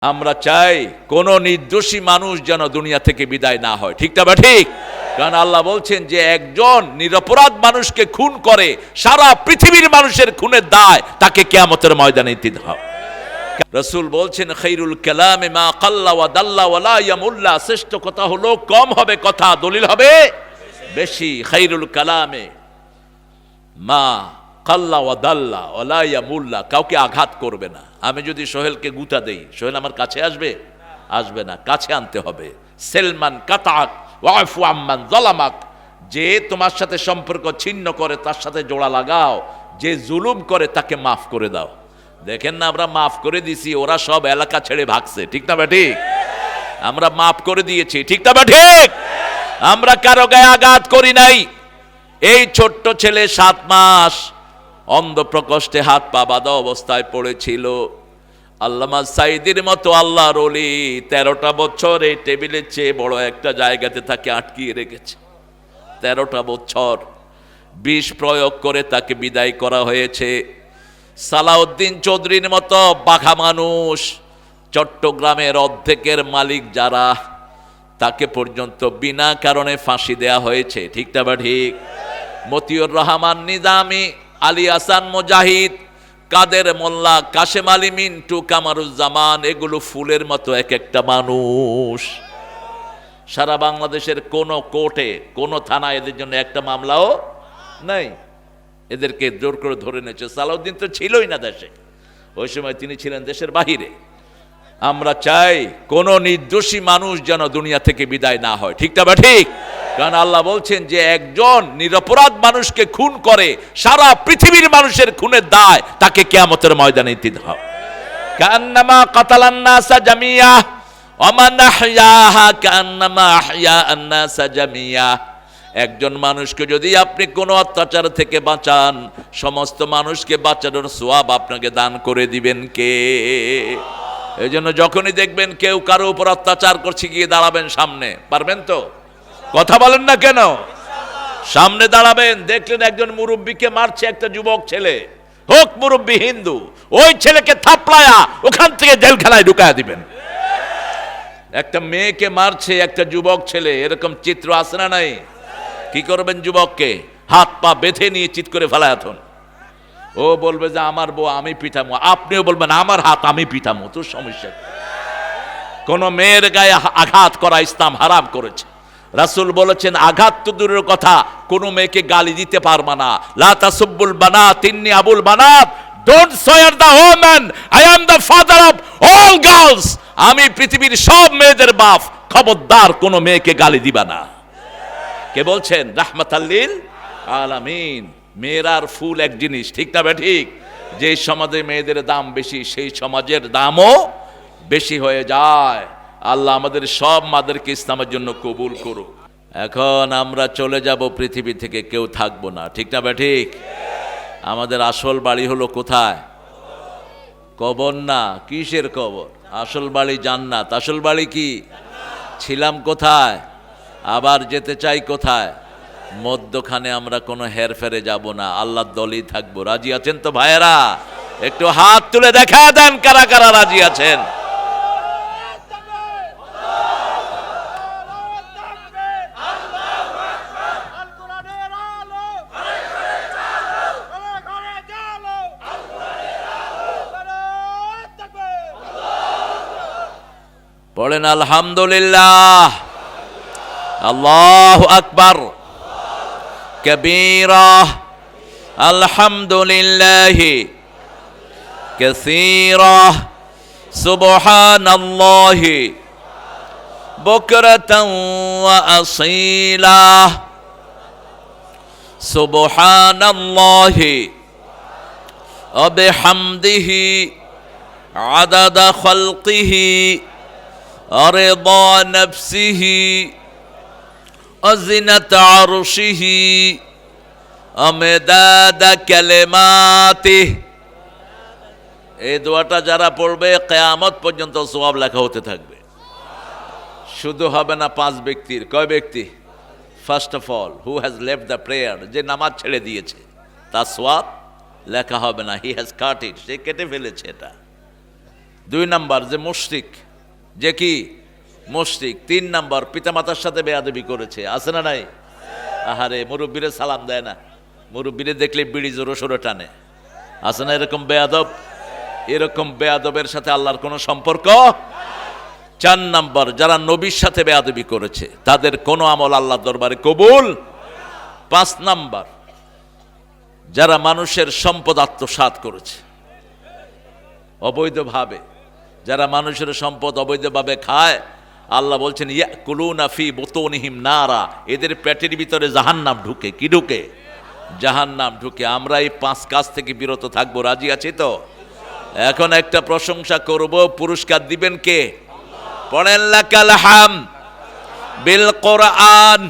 আমরা চাই কোন নির্দোষী মানুষ যেন দুনিয়া থেকে বিদায় না হয়, ঠিক না বা ঠিক? কারণ আল্লাহ বলছেন যে একজন নিরপরাধ মানুষকে খুন করে সারা পৃথিবীর মানুষের খুনের দায় তাকে কিয়ামতের ময়দানে দিতে হবে। রাসূল বলছেন খায়রুল কালামে মা কাল্লা ওয়া দাল্লা ওয়া লা ইয়ামুল্লা, শ্রেষ্ঠ কথা হলো কম হবে কথা, দলিল হবে বেশি। খায়রুল কালামে মা কাল্লা ওয়া দাল্লা ওয়া লা ইয়ামুল্লা, কাউকে আঘাত করবে না। আমি যদি সোহেলকে গুতা দেই, সোহেল আমার কাছে আসবে? আসবে না, কাছে আনতে হবে। সেলমান কাতাক ওয়াফু আম্মান যালামাক, যে তোমার সাথে সম্পর্ক ছিন্ন করে তার সাথে জোড়া লাগাও, যে জুলুম করে তাকে মাফ করে দাও। দেখেন না, আমরা মাফ করে দিছি, ওরা সব এলাকা ছেড়ে ভাগছে, ঠিক না ঠিক? আমরা মাফ করে দিয়েছি, ঠিক না ঠিক? আমরা কারো গায়ে আঘাত করি নাই। এই ছোট্ট ছেলে 7 মাস অন্ধ প্রকোষ্ঠে হাত পা বাঁধা অবস্থায় পড়েছিল। আল্লামা সাইদির মতো আল্লাহর ওলি 13টা বছর এই টেবিলের চেয়ে বড় একটা জায়গাতে তাকে আটকিয়ে রেখেছে। 13টা বছর বিষ প্রয়োগ করে তাকে বিদায় করা হয়েছে। সালাউদ্দিন চৌধুরীর মতো বাঘা মানুষ, চট্টগ্রামের অর্ধেকের মালিক যারা, তাকে পর্যন্ত বিনা কারণে ফাঁসি দেয়া হয়েছে, ঠিক না বা ঠিক? মতিউর রহমান নিজামী, আলী হাসান মুজাহিদ, কাদের মোল্লা, কাশেম আলী মিন্টু, কামারুজ্জামান, এগুলো ফুলের মতো এক একটা মানুষ। সারা বাংলাদেশের কোন কোর্টে কোন থানায় এদের জন্য একটা মামলাও নাই। এদেরকে জোর করে ধরে নিয়েছে। সালাউদ্দিন তো ছিলই না দেশে, ওই সময় তিনি ছিলেন দেশের বাহিরে। আমরা চাই কোন নির্দোষী মানুষ যেন দুনিয়া থেকে বিদায় না হয়, ঠিক না বা ঠিক? কারণ আল্লাহ বলছেন যে একজন নিরপরাধ মানুষকে খুন করে সারা পৃথিবীর মানুষের খুনের দায় তাকে কিয়ামতের ময়দানে দিতে হবে। কান্নামা কাতালান নাসা জামিয়া ওয়া মান আহইয়াহা কান্নামা আহইয়া আন-নাসা জামিয়া। একজন মানুষকে যদি আপনি কোনো অত্যাচার থেকে বাঁচান, সমস্ত মানুষকে বাঁচানোর সওয়াব আপনাকে দান করে দিবেন কে? এই জন্য যখনই দেখবেন কেউ কারো উপর অত্যাচার করছে, গিয়ে দাঁড়াবেন সামনে। পারবেন তো? কথা বলেন না কেন? সামনে দাঁড়াবেন। দেখলেন একজন মুরব্বীকে মারছে একটা যুবক ছেলে, হোক মুরব্বী হিন্দু, ওই ছেলেকে থাপড়ায়া ওখান থেকে জেলখানায় ঢুকায়া দিবেন। একটা মেয়েকে মারছে একটা যুবক ছেলে, এরকম চিত্র আছে না নাই? কি করবেন? যুবককে হাত পা বেঁধে নিয়ে চিৎ করে ফেলায়াথন। ও বলবে যে আমার বউ আমি পিঠামো, আপনিও বলবেন আমার হাত আমি পিঠামো, তোর সমস্যা। কোন মেয়ের গায়ে আঘাত করা ইসলাম হারাম করেছে। রাসূল বলেছেন আঘাত তো দূরের কথা, কোন মেয়েকে গালি দিতে পারবা না। লা তাসুব্বুল বানাত ইন্নী আবুল বানাত, ডোন্ট সোয়ার the women, I am the father of all girls. আমি পৃথিবীর সব মেয়েদের বাপ, খবরদার কোন মেয়েকে গালি দিবা না। কে বলছেন? রাহমাতাল লিল আলামিন। মেয়েরার ফুল এক জিনিস, ঠিক না বে ঠিক? যে সমাজে মেয়েদের দাম বেশি, সেই সমাজের দামও বেশি হয়ে যায়। আল্লাহ আমাদের সব মাদেরকে ইসলামের জন্য কবুল করুক। এখন আমরা চলে যাব পৃথিবী থেকে, কেউ থাকবো না, ঠিক না বে ঠিক? আমাদের আসল বাড়ি হলো কোথায়? কবর না। কিসের কবর? আসল বাড়ি জান্নাত। আসল বাড়ি কি? ছিলাম কোথায়, আবার যেতে চাই কোথায়? মধ্যখানে আমরা কোনো হেরফেরে যাব না, আল্লাহর দলই থাকবো। রাজি আছেন তো ভাইয়েরা? একটু হাত তুলে দেখা দেন কারা কারা রাজি আছেন। পড়েন আলহামদুলিল্লাহ, আল্লাহু আকবার কবীরা, আলহামদুলিল্লাহি কাসীরা, সুবহানাল্লাহি বুকরাতান ওয়া আসীলা, সুবহানাল্লাহি ওয়া বিহামদিহি আদাদা খালকিহি রিদা নাফসিহি অজিনাত আরশিহি আমিদাদা কালিমাতিহি। এই দোয়াটা যারা পড়বে কিয়ামত পর্যন্ত সওয়াব লেখা হতে থাকবে। শুধু হবে না 5 ব্যক্তির। কয় ব্যক্তি? First of all who has left the prayer, যে নামাজ ছেড়ে দিয়েছে তার সওয়াব লেখা হবে না। হি হ্যাজ কাট ইট, সে কেটে ফেলেছে এটা। 2 নাম্বার যে মুশরিক, যে কি মুশরিক। 3 নাম্বার পিতামাতার সাথে বেয়াদবি করেছে, আছে না নাই? আহারে মুরব্বীরে সালাম দেয় না, মুরব্বীরে দেখলে বিড়ি জোরো সোরো টানে, আছে না এরকম বেয়াদব? এরকম বেয়াদবের সাথে আল্লাহর কোনো সম্পর্ক। 4 নাম্বার যারা নবীর সাথে বেয়াদবি করেছে তাদের কোনো আমল আল্লাহর দরবারে কবুল। 5 নাম্বার যারা মানুষের সম্পদ আত্মসাৎ করেছে অবৈধভাবে, যারা মানুষের সম্পদ অবৈধভাবে খায়, আল্লাহ বলছেন ইয়াকুলুনা ফি বুতুনিহিম নারা, এদের পেটের ভিতরে জাহান্নাম ঢুকে। কি ঢুকে? জাহান্নাম ঢুকে। আমরা এই 5 কাজ থেকে বিরত থাকবো, রাজি আছি তো? এখন একটা প্রশংসা করব, পুরস্কার দিবেন কে? পড়েন লাকাল হাম বিল কোরআন,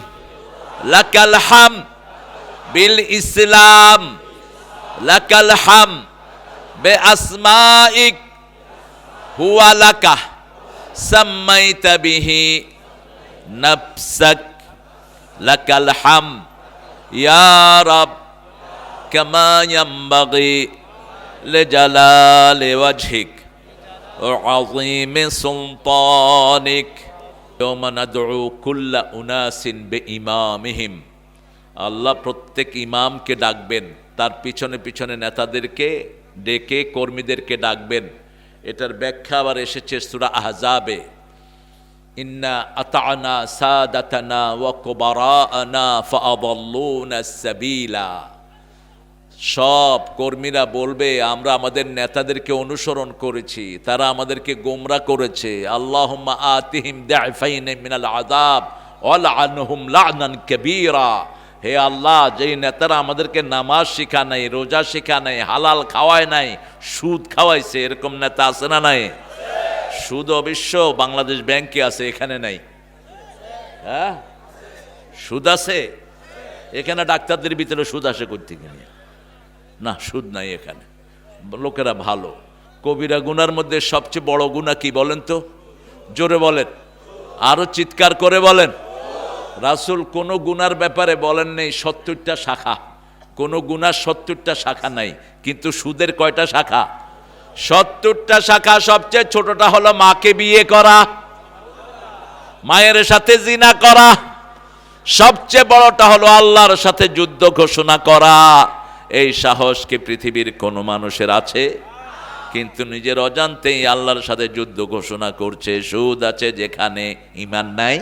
লাকাল হাম বিল ইসলাম, লাকাল হাম বে আসমাইক হুয়া লাকা সাম্মাইতা বিহি নাফসাক, লাকাল হাম ইয়া রাব কামা ইয়ানবাগি লিজালালি ওয়াজহিক ওয়া আযীমি সুলতানিক ইয়াওমা নাদউ কুল্লা উনাসিন বিইমামিহিম। আল্লাহ প্রত্যেক ইমামকে ডাকবেন, তার পিছনে পিছনে নেতাদেরকে ডেকে কর্মীদেরকে ডাকবেন। এটার ব্যাখ্যা আবার এসেছে সূরা আহজাবে, ইন্না আতা'না সাদাতানা ওয়া কুবারা'না ফাআদাল্লুনা সাবিলা। সব কর্মীরা বলবে আমরা আমাদের নেতাদেরকে অনুসরণ করেছি, তারা আমাদেরকে গোমরা করেছে। আল্লাহুম্মা আতিহিম দা'ফাইন মিনাল আযাব ওয়া লা'আনহুম লা'নান কাবীরা। হে আল্লাহ, যেই নেতারা আমাদেরকে নামাজ শিখা নাই, রোজা শিখা নাই, হালাল খাওয়ায় নাই, সুদ খাওয়াইছে, এরকম নেতা আছে না নাই? সুদ অবশ্য বাংলাদেশ ব্যাংকে আছে, এখানে নাই। হ্যাঁ, সুদ আছে এখানে। ডাক্তারদের ভিতরে সুদ আসে করতে গিয়ে না, সুদ নাই এখানে। লোকেরা ভালো। কবিরা গুনার মধ্যে সবচেয়ে বড় গুনাহ কি বলেন তো? জোরে বলেন, আরো চিৎকার করে বলেন। রাসূল কোন গুনার ব্যাপারে বলেন নেই 70টা শাখা, কোন গুনার 70টা শাখা নাই, কিন্তু সুদের কয়টা শাখা? 70টা শাখা। সবচেয়ে ছোটটা হলো মাকে বিয়ে করা, মায়ের সাথে জিনা করা। সবচেয়ে বড়টা হলো আল্লাহর সাথে যুদ্ধ ঘোষণা করা। এই সাহস কি পৃথিবীর কোন মানুষের আছে? কিন্তু নিজের অজান্তেই আল্লাহর সাথে যুদ্ধ ঘোষণা করছে। সুদ আছে যেখানে, ঈমান নাই।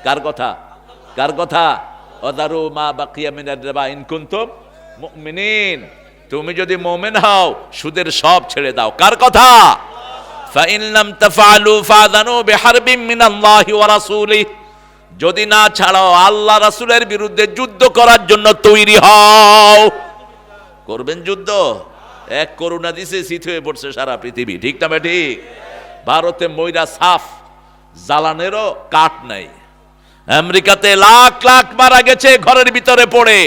কার কথা? কার কথা? ওয়াদারু মা বাকিয়া মিনার রিবা ইন কুনতুম মুমিনিন। তুমি যদি মুমিন হও সুদের সব ছেড়ে দাও। কার কথা? ফাইন লাম তাফআলু ফাযানু বিহারবিন মিনাল্লাহি ওয়া রাসূলিহি। যদি না ছাড়াও আল্লাহ রাসূলের বিরুদ্ধে যুদ্ধ করার জন্য তৈরি হও। করবেন যুদ্ধ? এক করোনা দিছে, শীত হয়ে পড়ছে সারা পৃথিবী, ঠিক না ঠিক? ভারতে ময়রা সাফ, জ্বালানেরও কাঠ নাই। আমেরিকাতে লাখ লাখ মারা গেছে ঘরের ভিতরে পড়ে।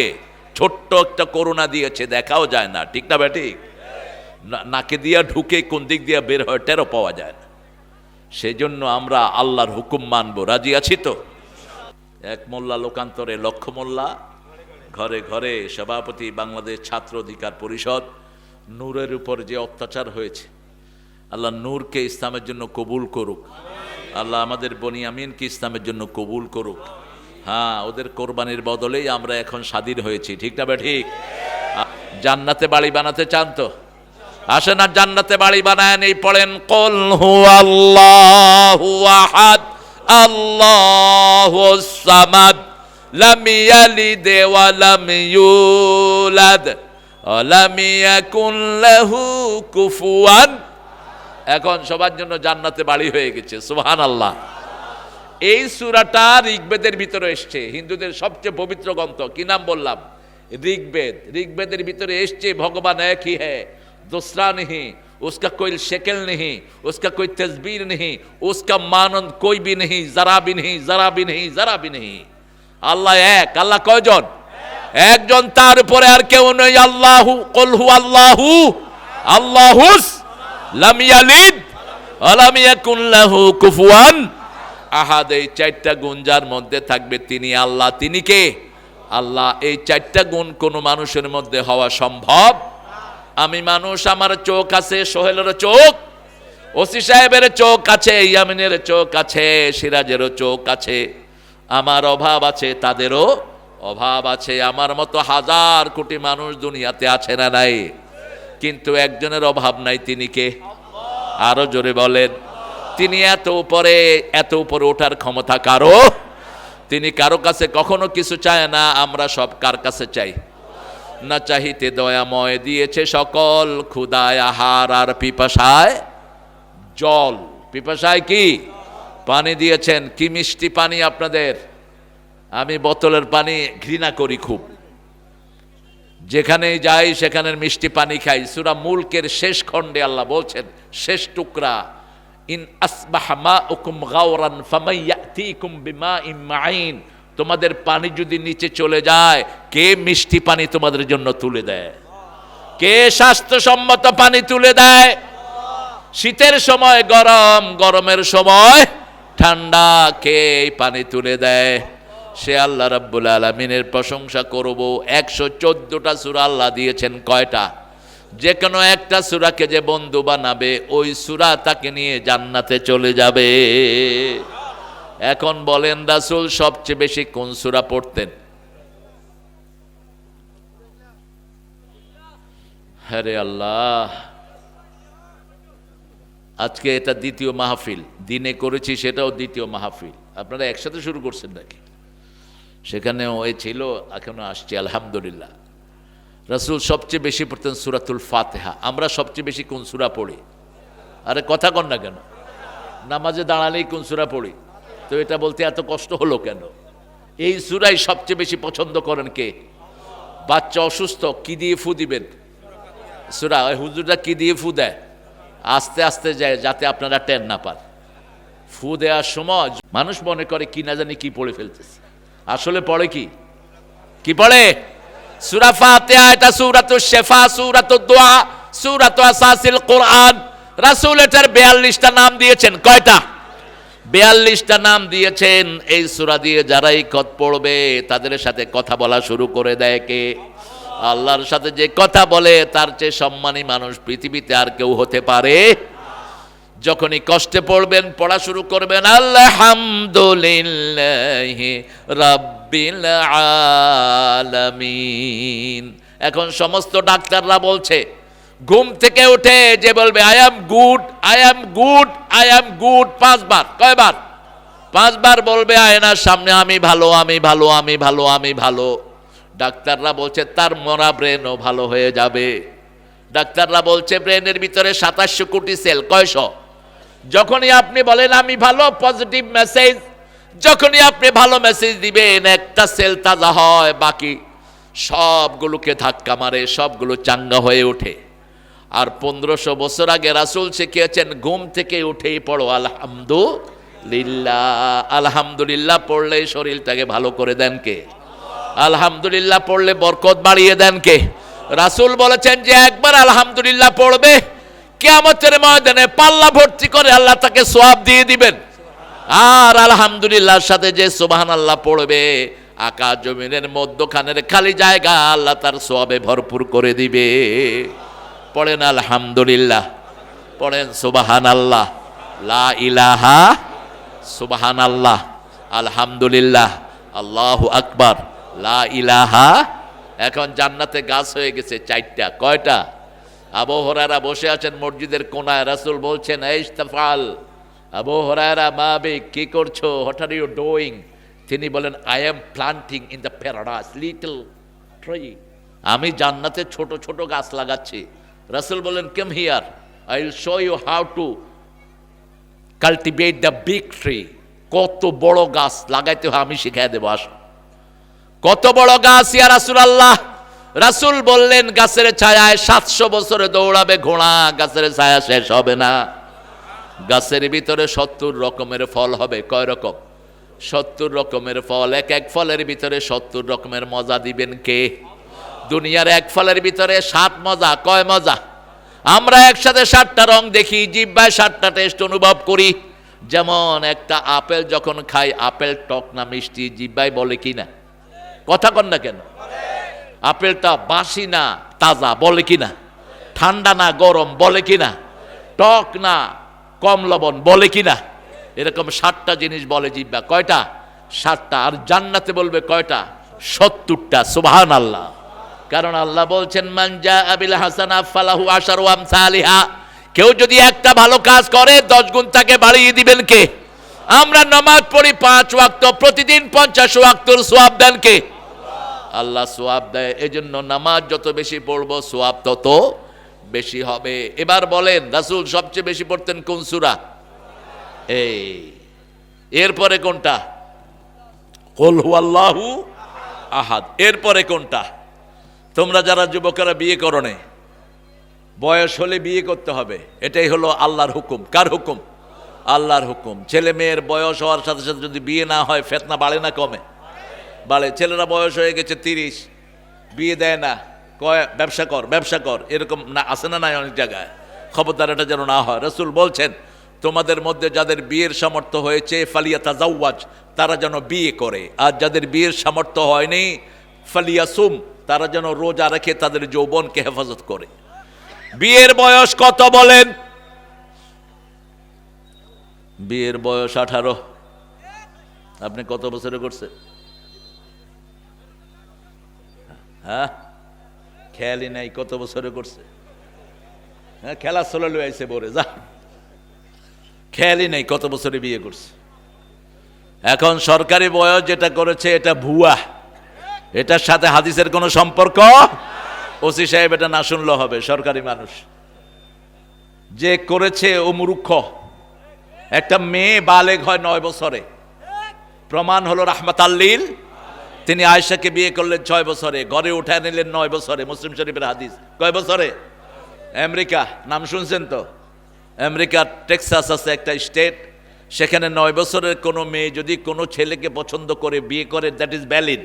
ছোট্ট একটা করোনা দিয়েছে, দেখাও যায় না, ঠিক না ঠিক? নাকে দিয়া ঢুকে কোন দিক দিয়ে বের হয় টেরও পাওয়া যায় না। সেই জন্য আমরা আল্লাহর হুকুম মানবো, রাজি আছি তো? এক মোল্লা লোকান্তরে লক্ষ মোল্লা, ঘরে ঘরে সভাপতি বাংলাদেশ ছাত্র অধিকার পরিষদ। নূরের উপর যে অত্যাচার হয়েছে, আল্লাহ নূরকে ইসলামের জন্য কবুল করুক। আল্লাহ আমাদের বনিয়ামিনকে ইসলামের জন্য কবুল করুক। হ্যাঁ, ওদের কোরবানির বদলেই আমরা এখন স্বাধীন হয়েছি, ঠিক না ঠিক? জান্নাতে বাড়ি বানাতে চান তো আসেন, আর জান্নাতে বাড়ি বানায় নেই। পড়েন কুল হুয়াল্লাহু আহাদ আল্লাহুস সামাদ লাম ইয়ালিদ ওয়া লাম ইউলাদ ওয়া লাম ইয়াকুন লাহু কুফুয়ান। এখন সবার জন্য জান্নাতে বাড়ি হয়ে গেছে, সুবহানাল্লাহ। এই সূরাটা ঋগ্বেদের ভিতরে এসছে, হিন্দুদের সবচেয়ে পবিত্র গ্রন্থ। কি নাম বললাম? ঋগ্বেদ। ঋগ্বেদের ভিতরে এসছে ভগবান এক ही है, दूसरा नहीं, उसका कोई शक्ल नहीं, उसका कोई तस्वीर नहीं, उसका मानंद कोई भी नहीं, जरा भी नहीं, जरा भी नहीं, जरा भी नहीं। আল্লাহ এক। আল্লাহ কয়জন? একজন, তার উপরে আর কেউ নেই। আল্লাহু কুল হুয়াল্লাহু আল্লাহুস লাম ইয়ালিদ ওয়া লাম ইয়াকুন লাহু কুফুয়ান আহাদ। এই 4টা গুণ যার মধ্যে থাকবে তিনি আল্লাহ। তিনি কে? আল্লাহ। এই 4টা গুণ কোন মানুষের মধ্যে হওয়া সম্ভব? আমি মানুষ, আমার চোখ আছে, সোহেলের চোখ ওসি সাহেবের চোখ আছে, ইয়ামিনের চোখ আছে, সিরাজেরও চোখ আছে। আমার অভাব আছে, তাদেরও অভাব আছে। আমার মতো হাজার কোটি মানুষ দুনিয়াতে আছে না নাই? কিন্তু একজনের অভাব নাই, তিনি কে? আরো জোরে বলেন। তিনি এত উপরে ওঠার ক্ষমতা কারো? তিনি কারো কাছে কখনো কিছু চায় না। আমরা সব কার কাছে চাই? না চাহিতে দয়াময় দিয়েছে সকল, ক্ষুধায় আহার আর পিপাসায় জল। পিপাসায় কি? পানি দিয়েছেন। কি মিষ্টি পানি আপনাদের! আমি বোতলের পানি ঘৃণা করি খুব। যেখানেই যাই সেখানের মিষ্টি পানি খাই। সূরা মুলকের শেষ খণ্ডে আল্লাহ বলছেন, শেষ টুকরা, ইন আসবাহা মাউকুম গাওরান ফামাইয়াতিকুম বিমাইন মাইন। তোমাদের পানি যদি নিচে চলে যায়, কে মিষ্টি পানি তোমাদের জন্য তুলে দেয়? কে স্বাস্থ্যসম্মত পানি তুলে দেয়? শীতের সময় গরম, গরমের সময় ঠান্ডা, কে এই পানি তুলে দেয়? সে আল্লাহ রাব্বুল আলামিনের প্রশংসা করব। 114টা সূরা আল্লাহ দিয়েছেন। কয়টা? যে কোনো একটা সূরাকে যে বন্ধু বানাবে, ওই সূরা তাকে নিয়ে জান্নাতে চলে যাবে। এখন বলেন, রাসূল সবচেয়ে বেশি কোন সূরা পড়তেন? আরে আল্লাহ, আজকে এটা দ্বিতীয় মাহফিল, দিনে করেছি, সেটাও দ্বিতীয় মাহফিল। আপনারা একসাথে শুরু করছেন নাকি? সেখানেও ওই ছিল, এখনো আসছে, আলহামদুলিল্লাহ। রাসূল সবচেয়ে বেশি পড়তেন সূরাতুল ফাতিহা। আমরা সবচেয়ে বেশি কোন সূরা পড়ি? আরে কথা কন না কেন? নামাজে দাঁড়ালেই কোন সূরা পড়ি? তো এটা বলতে এত কষ্ট হলো কেন? এই সূরাই সবচেয়ে বেশি পছন্দ করেন কে? বাচ্চা অসুস্থ, কি দিয়ে ফু দিবেন? সূরা। ওই হুজুররা কি দিয়ে ফু দেয়? আস্তে আস্তে যায়, যাতে আপনারা টের না পান। ফু দেওয়ার সময় মানুষ মনে করে কি না জানি কি পড়ে ফেলতেছে, আসলে পড়ে কি? কি পড়ে? সূরা ফাতিহা। এটা সূরাতুশ শিফা, সূরাতুদ দোয়া, সূরাতু আসাসিল কোরআন। রাসূল এটার 42টা নাম দিয়েছেন। কয়টা? 42টা নাম দিয়েছেন। এই সূরা দিয়ে যারাই পড়বে, তাদের সাথে কথা বলা শুরু করে দেয় কে? আল্লাহর সাথে যে কথা বলে, তার চেয়ে সম্মানী মানুষ পৃথিবীতে আর কেউ হতে পারে? যখনই কষ্টে পড়বেন, পড়া শুরু করবেন, আলহামদুলিল্লাহি রাব্বিল আলামিন। এখন সমস্ত ডাক্তাররা বলছে, ঘুম থেকে উঠে যে বলবে I am good, I am good, I am good 5 বার। কয়বার? 5 বার বলবে আয়নার সামনে, আমি ভালো, আমি ভালো, আমি ভালো, আমি ভালো। ডাক্তাররা বলছে তার মরা ব্রেনও ভালো হয়ে যাবে। ডাক্তাররা বলছে ব্রেনের ভিতরে 2700 কোটি সেল। কয়শো? যখনই আপনি বলেন আমি ভালো, পজিটিভ মেসেজ, যখনই আপনি ভালো মেসেজ দিবেন, একটা সেল তাজা হয়, বাকি সবগুলোকে ধাক্কা মারে, সবগুলো চাঙ্গা হয়ে ওঠে। আর 1500 বছর আগে রাসূল শিখিয়েছেন, ঘুম থেকে উঠেই পড়ো আলহামদুলিল্লাহ। আলহামদুলিল্লাহ পড়লে শরীরটাকে ভালো করে দেন কে? আলহামদুলিল্লাহ পড়লে বরকত বাড়িয়ে দেন কে? রাসূল বলেছেন যে একবার আলহামদুলিল্লাহ পড়বে, কিয়ামতের ময়দানে পাল্লা ভর্তি করে আল্লাহ তাকে সওয়াব দিয়ে দিবেন। আর আলহামদুলিল্লাহর সাথে যে সুবহানাল্লাহ পড়বে, আকাশ জমিনের মধ্যখানের খালি জায়গা আল্লাহ তার সওয়াবে ভরপুর করে দিবে। পড়েন আলহামদুলিল্লাহ, পড়েন সুবহানাল্লাহ, লা ইলাহা, সুবহানাল্লাহ, আলহামদুলিল্লাহ, আল্লাহু আকবার, লা ইলাহা। এখন জান্নাতে গাছ হয়ে গেছে 4টা। কয়টা? আবু হুরায়রা বসে আছেন মসজিদের কোনায়, রাসূল বলছেন ইস্তাফাল। আবু হুরায়রা, মা বিক, কি করছো? What are you doing? তিনি বলেন I am planting in the paradise little tree. আমি জান্নাতে ছোট ছোট গাছ লাগাচ্ছি। রাসূল বলেন come here, I will show you how to cultivate the big tree. কত বড় গাছ লাগাইতে হয় আমি শিখিয়ে দেবো, আসো। কত বড় গাছ ইয়া রাসূলুল্লাহ? রাসূল বললেন গাছের ছায়ায় 700 বছরে দৌড়াবে ঘোড়া, গাছের ছায়া শেষ হবে না। গাছের ভিতরে 70 রকমের ফল হবে। কয় রকম? 70 রকমের ফল। এক এক ফলের ভিতরে 70 রকমের মজা দিবেন কে? দুনিয়ার এক ফলের ভিতরে 7 মজা। কয় মজা? আমরা একসাথে 7টা রং দেখি, জিহ্বায় 7টা টেস্ট অনুভব করি। যেমন একটা আপেল যখন খাই, আপেল টক না মিষ্টি, জিহ্বায় বলে কি না? কথা কন না কেন? আপেলটা বাসি না তাজা, বলে কি না? ঠান্ডা না গরম, বলে কি না? টক না কম লবণ, বলে কি না? এরকম 7টা জিনিস বলে জিহ্বা। কয়টা? 7টা। আর জান্নাতে বলবে কয়টা? 70টা। সুবহানাল্লাহ। কারণ আল্লাহ বলছেন মান জাআ বিল হাসানা ফালাহু আশারু আমসালিহা, কেউ যদি একটা ভালো কাজ করে 10 গুণ তাকে বাড়িয়ে দিবেন কে? আমরা নামাজ পড়ি 5 ওয়াক্ত, প্রতিদিন 50 ওয়াক্তর সওয়াব দেন কে? আল্লাহ সওয়াব দেয়। এজন্য নামাজ যত বেশি পড়বো সওয়াব তত বেশি হবে। এবার বলেন রাসূল সবচেয়ে বেশি পড়তেন কোন সূরা? এই এরপরে কোনটা? কুল হুয়াল্লাহু আহাদ। এরপরে কোনটা? তোমরা যারা যুবকেরা বিয়ে করো নাই, বয়স হলে বিয়ে করতে হবে, এটাই হলো আল্লাহর হুকুম। কার হুকুম? আল্লাহর হুকুম। ছেলে মেয়ের বয়স হওয়ার সাথে সাথে যদি বিয়ে না হয় ফিতনা বাড়ে না কমে? বাড়ে। ছেলেরা বয়স হয়ে গেছে 30, বিয়ে দেয় না, কয় ব্যবসা কর ব্যবসা কর, এরকম না আছে না? নাই অনেক জায়গায়। খবরদার এটা যেন না হয়। রাসূল বলছেন তোমাদের মধ্যে যাদের বিয়ের সামর্থ্য হয়েছে ফালিয়াতাজাওয়াজ, তারা যেন বিয়ে করে, আর যাদের বিয়ের সামর্থ্য হয়নি ফালিয়াসুম, তারা যেন রোজা রেখে তাদের যৌবনকে হেফাজত করে। বিয়ের বয়স কত বলেন? বিয়ের বয়স 18। আপনি কত বছরে করছেন? হ্যাঁ, খেয়ালই নাই কত বছরে করছে। হ্যাঁ, খেলা চলে লই আইছে বরে যা, খেয়ালই নাই কত বছরে বিয়ে করছে। এখন সরকারি বয়স যেটা করেছে এটা ভুয়া, এটার সাথে হাদিসের কোনো সম্পর্ক। ওসি সাহেব এটা না শুনলেও হবে, সরকারি মানুষ যে করেছে ও মূর্খ। একটা মেয়ে বালেগ হয় 9 বছরে, প্রমাণ হলো রাহমাতাল্লিল, তিনি আয়েশাকে বিয়ে করলেন 6 বছরে, ঘরে উঠায় নিলেন 9 বছরে। মুসলিম শরীফের হাদিস। কয় বছরে? আমেরিকা, নাম শুনছেন তো? আমেরিকার টেক্সাস আছে একটা স্টেট, সেখানে 9 বছরের কোনো মেয়ে যদি কোনো ছেলেকে পছন্দ করে বিয়ে করে, দ্যাট ইজ ভ্যালিড,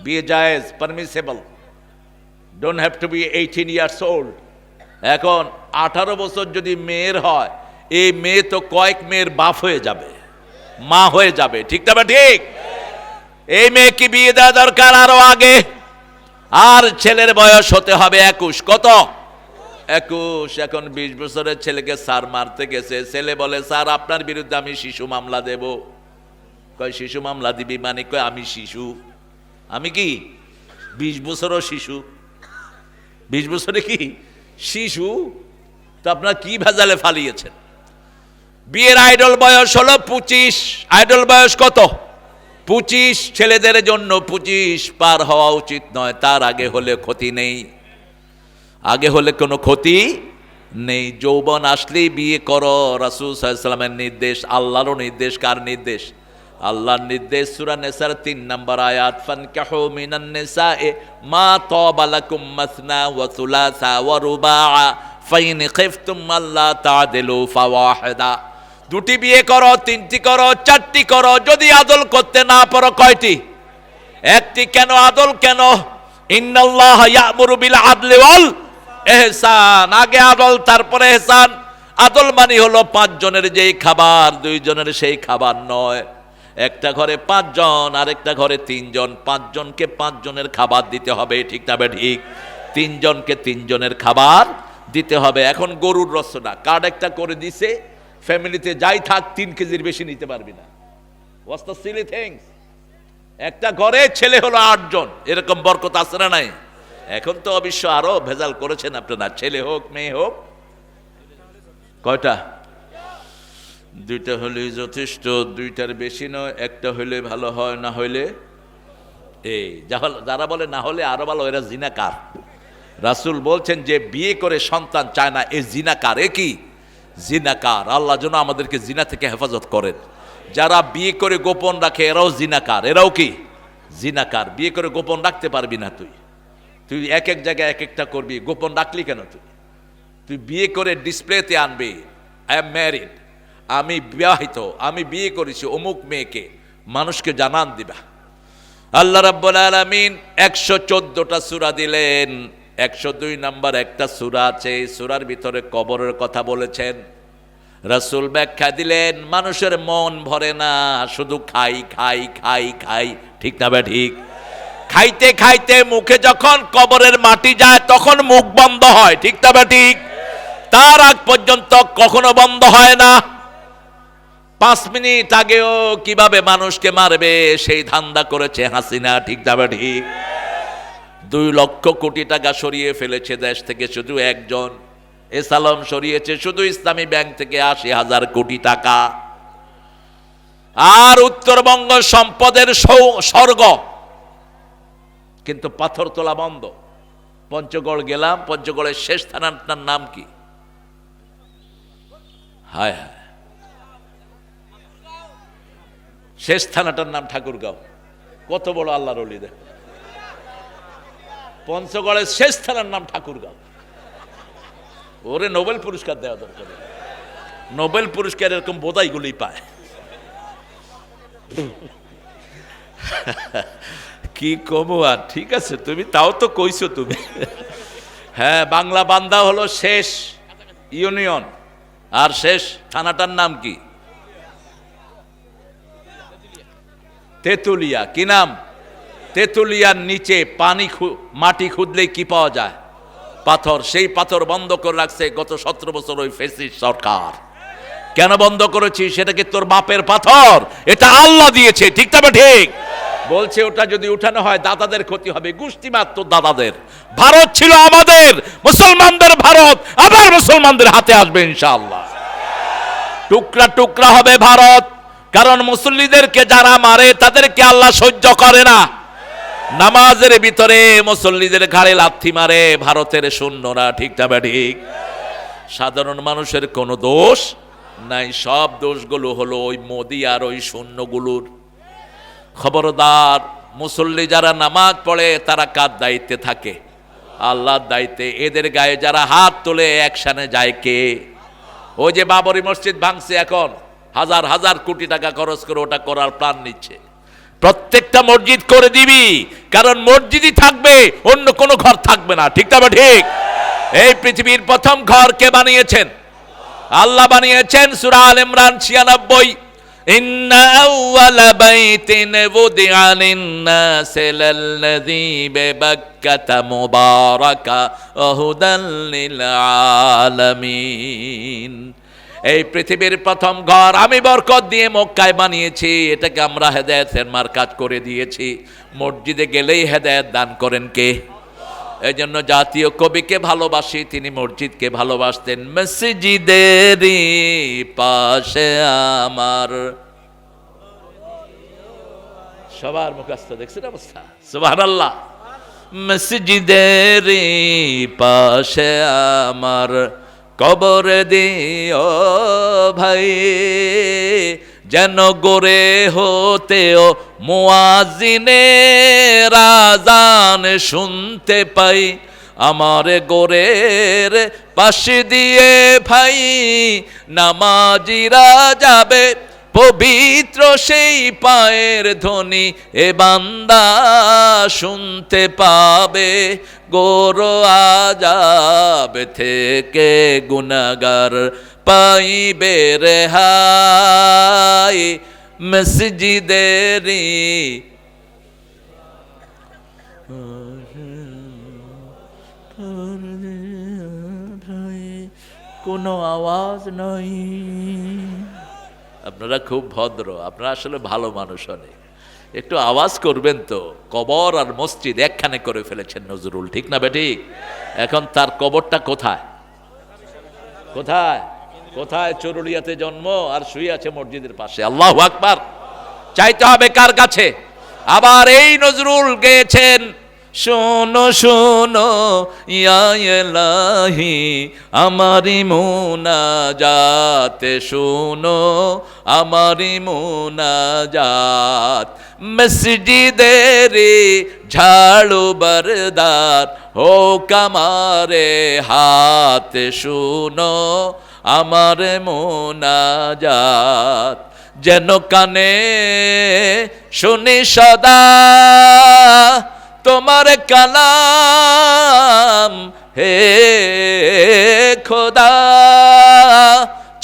বিয়ে জায়েজ, permissible, don't have to be 18 years old. এখন 18 বছর যদি মেয়ের হয়, এই মেয়ে তো কয়েক মেয়ের বাপ হয়ে যাবে, মা হয়ে যাবে, ঠিক না? ঠিক। এই মেয়ে কি বিয়ে দেওয়া দরকার আরো আগে। আর ছেলের বয়স হতে হবে 21। কত? 21। এখন 20 বছরের ছেলেকে স্যার মারতে গেছে, ছেলে বলে স্যার আপনার বিরুদ্ধে আমি শিশু মামলা দেব। কয় শিশু মামলা দিবি মানে? কয় আমি শিশু। আমি কি 20 বছরও শিশু? 20 বছরে কি শিশু? তো আপনার কি ভেজালে ফালিয়েছেন? বিয়ের আইডল বয়স হলো 25। আইডল বয়স কত? 25। ছেলেদের জন্য 25 পার হওয়া উচিত নয়, তার আগে হলে ক্ষতি নেই, আগে হলে কোনো ক্ষতি নেই। যৌবন আসলেই বিয়ে করো, রাসূল সাল্লাল্লাহু আলাইহি ওয়াসাল্লামের নির্দেশ, আল্লাহরও নির্দেশ। কার নির্দেশ? আল্লাহর নির্দেশ। সূরা নিসার 3 নম্বর আয়াত, ফানকাহু মিনান নিসায়ে মা তাবা লাকুম মাসনা ওয়া সুলাসা ওয়া রুবাআ ফাইন খিফতুম আল্লা তা'দিলু ফাওয়াহিদা। 2টি বিয়ে করো, 3টি করো, 4টি করো, যদি আদল করতে না পারো কয়টি? 1টি। কেন আদল কেন? ইন্নাল্লাহা ইয়া'মুরু বিল আদলি ওয়াল ইহসান। আগে আদল তারপরে ইহসান। আদল মানে হলো 5 জনের যেই খাবার 2 জনের সেই খাবার নয়। একটা ঘরে 5 জন, আরেকটা ঘরে 3 জন, 5 জনকে 5 জনের খাবার দিতে হবে, ঠিক না? ঠিক। 3 জনকে 3 জনের খাবার দিতে হবে। এখন গরুর রসনা কার্ড একটা করে দিছে, ফ্যামিলিতে যাই থাক 3 কেজির বেশি নিতে পারবি না। What's the silly things? একটা ঘরে ছেলে হলো 8 জন, এরকম বরকত আছে না নাই? এখন তো অবশ্য আরো ভেজাল করেছেন আপনারা, ছেলে হোক মেয়ে হোক। কয়টা? 2টা হলেই যথেষ্ট, 2টার বেশি নয়, একটা হইলে ভালো হয়, না হইলে এই যারা বলে না হলে আরো ভালো, এরা জিনাকার। রাসূল বলছেন যে বিয়ে করে সন্তান চায় না, এ জিনাকার। এ কি? জিনাকার। আল্লাহ যেন আমাদেরকে জিনা থেকে হেফাজত করেন। যারা বিয়ে করে গোপন রাখে এরাও জিনাকার। এরাও কি? জিনাকার। বিয়ে করে গোপন রাখতে পারবি না তুই। তুই এক এক জায়গায় এক একটা করবি, গোপন রাখলি কেন? তুই বিয়ে করে ডিসপ্লেতে আনবি, আই এম ম্যারিড, আমি বিবাহিত, আমি বিয়ে করেছি অমুক মেয়েকে, মানুষকে জানান দিবা। আল্লাহ রাব্বুল আলামিন 114টা সূরা দিলেন, 102 নম্বর একটা সূরা আছে, এই সূরার ভিতরে কবরের কথা বলেছেন। রাসূল ব্যাখ্যা দিলেন মানুষের মন ভরে না, শুধু খাই খাই খাই খাই, ঠিক না? ঠিক। খাইতে খাইতে মুখে যখন কবরের মাটি যায় তখন মুখ বন্ধ হয়, ঠিক না? ঠিক। তার আগ পর্যন্ত কখনো বন্ধ হয় না। 5 মিনিট আগেও কিভাবে মানুষকে মারবে সেই ধান্দা করেছে হাসিনা, ঠিক না ঠিক? 2 লক্ষ কোটি টাকা সরিয়ে ফেলেছে দেশ থেকে শুধু একজন, এসালম সরিয়েছে শুধু ইসলামী ব্যাংক থেকে 80,000 কোটি টাকা। আর উত্তরবঙ্গ সম্পদের স্বর্গ, কিন্তু পাথর তোলা বন্ধ। পঞ্চগড় গেলাম, পঞ্চগড়ের শেষ থানাটার নাম কি? হায় হায়, শেষ থানাটার নাম ঠাকুরগাঁও। কত বড় আল্লাহর ওলি দেখ, পঞ্চগড়ের শেষ থানার নাম ঠাকুরগাঁও। ওরে নোবেল পুরস্কার দেওয়া দরকার, নোবেল পুরস্কার এরকম বোধাইগুলি পায়। কি কমু আর, ঠিক আছে তুমি তাও তো কইছো তুমি। হ্যাঁ, বাংলা বান্দা হলো শেষ ইউনিয়ন, আর শেষ থানাটার নাম কি? তেতুলিয়া। কি নাম? তেতুলিয়ার নিচে পানি মাটি খুঁদলেই কি পাওয়া যায়? পাথর। সেই পাথর বন্ধ করে রাখছে গত 17 বছর ওই ফ্যাসিস্ট সরকার। কেন বন্ধ করেছি? সেটা কি তোর বাপের পাথর? এটা আল্লাহ দিয়েছে, ঠিক তবে ঠিক বলছে। ওটা যদি উঠানো হয় দাদাদের ক্ষতি হবে, গোষ্ঠী মাত্র দাদাদের। ভারত ছিল আমাদের, মুসলমানদের ভারত আবার মুসলমানদের হাতে আসবে ইনশাআল্লাহ। টুকরা টুকরা হবে ভারত, কারণ মুসল্লিদেরকে যারা মারে তাদেরকে আল্লাহ সহ্য করে না। নামাজের ভিতরে মুসল্লিদের ঘাড়ে লাথি মারে ভারতের সৈন্যরা, ঠিক না ঠিক? সাধারণ মানুষের কোনো দোষ নাই, সব দোষগুলো হলো ওই মোদি আর ওই সৈন্যগুলোর। খবরদার, মুসল্লি যারা নামাজ পড়ে তারা কার দায়িত্বে থাকে? আল্লাহর দায়িত্বে। এদের গায়ে যারা হাত তোলে অ্যাকশনে যায় কে? ওই যে বাবরি মসজিদ ভাঙছে, এখন হাজার হাজার কোটি টাকা খরচ করে ওটা করার প্ল্যান নিচ্ছে। প্রত্যেকটা মসজিদ করে দিবি, কারণ মসজিদই থাকবে, অন্য কোনো ঘর থাকবে না, ঠিক না ঠিক? এই পৃথিবীর প্রথম ঘর কে বানিয়েছেন? আল্লাহ বানিয়েছেন। সূরা আল ইমরান 96, ইন্না আউওয়ালা বাইতিন ওয়ুদিআ লিন-নাসি লাল্লাযী বিবাক্কাতা মুবারাকা ওয়া হুদাল লিল আলামিন। এই পৃথিবীর প্রথম ঘর আমি বরকত দিয়ে মক্কায় বানিয়েছি, এটাকে আমরা হেদায়েতের মার্কাজ করে দিয়েছি। মসজিদে গেলেই হেদায়েত দান করেন কে? এই জন্য জাতীয় কবিকে ভালোবাসি, তিনি মসজিদকে ভালোবাসতেন। মসজিদেরই পাশে আমার, সবার মুখস্থ, দেখছেন অবস্থা? সুবহানাল্লাহ। মসজিদেরই পাশে আমার কবর দিও ভাই, যেন গোরে হতেও মুয়াজ্জিনের আযান শুনতে পাই। আমার গোরের পাশে দিয়ে ভাই নামাজিরা যাবে, পবিত্র সেই পায়ের ধ্বনি এ বান্দা শুনতে পাবে। গোর আযাব থেকে গুনাহগার পাইবে রেহাই, মসজিদেরই কোনো আওয়াজ নাই। আপনারা খুব ভদ্র, আপনারা আসলে ভালো মানুষ, অনেক একটু আওয়াজ করবেন তো। কবর আর মসজিদ একখানে করে ফেলেছেন নজরুল, ঠিক না বেঠিক? এখন তার কবরটা কোথায়? কোথায়? কোথায়? চরুলিয়াতে জন্ম আর শুয়ে আছে মসজিদের পাশে। আল্লাহু আকবার। চাইতে হবে কার কাছে? আবার এই নজরুল গেয়েছেন, শোনো শোনো ইয়া ইলাহি আমারি মুনাজাত, শোনো আমারি মুনাজাত। মসজিদেরি ঝাড়ু বরদার হোক আমারে হাত, শোনো আমার মুনাজাত। যেন কানে শুনি সদা তোমার কালাম হে খোদা,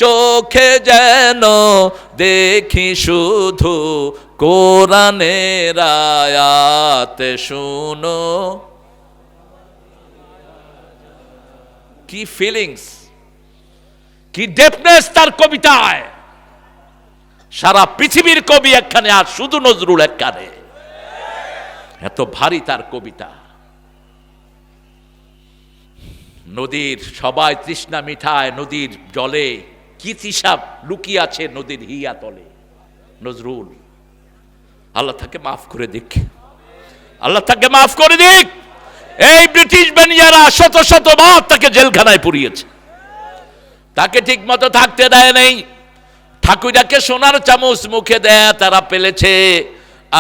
চোখে যেন দেখি শুধু কোরআনের আয়াত, শুনো। কি ফিলিংস, কি ডেপনেস তার কবিতায়! সারা পৃথিবীর কবি একখানে আর শুধু নজরুল একখানে, এত ভারী তার কবিতা। নদীর সবাই তৃষ্ণা মিঠায়, নদীর জলে কি তৃষা লুকিয়ে আছে নদীর হিয়া তলে। নজরুল, আল্লাহ তাকে মাফ করে দিক, আল্লাহ তাকে মাফ করে দিক। এই ব্রিটিশ বানিয়ারা শত শত বার তাকে জেলখানায় পুরিয়েছে, তাকে ঠিক মতো থাকতে দেয় নেই। ঠাকুরাকে সোনার চামচ মুখে দেয় তারা পেলেছে,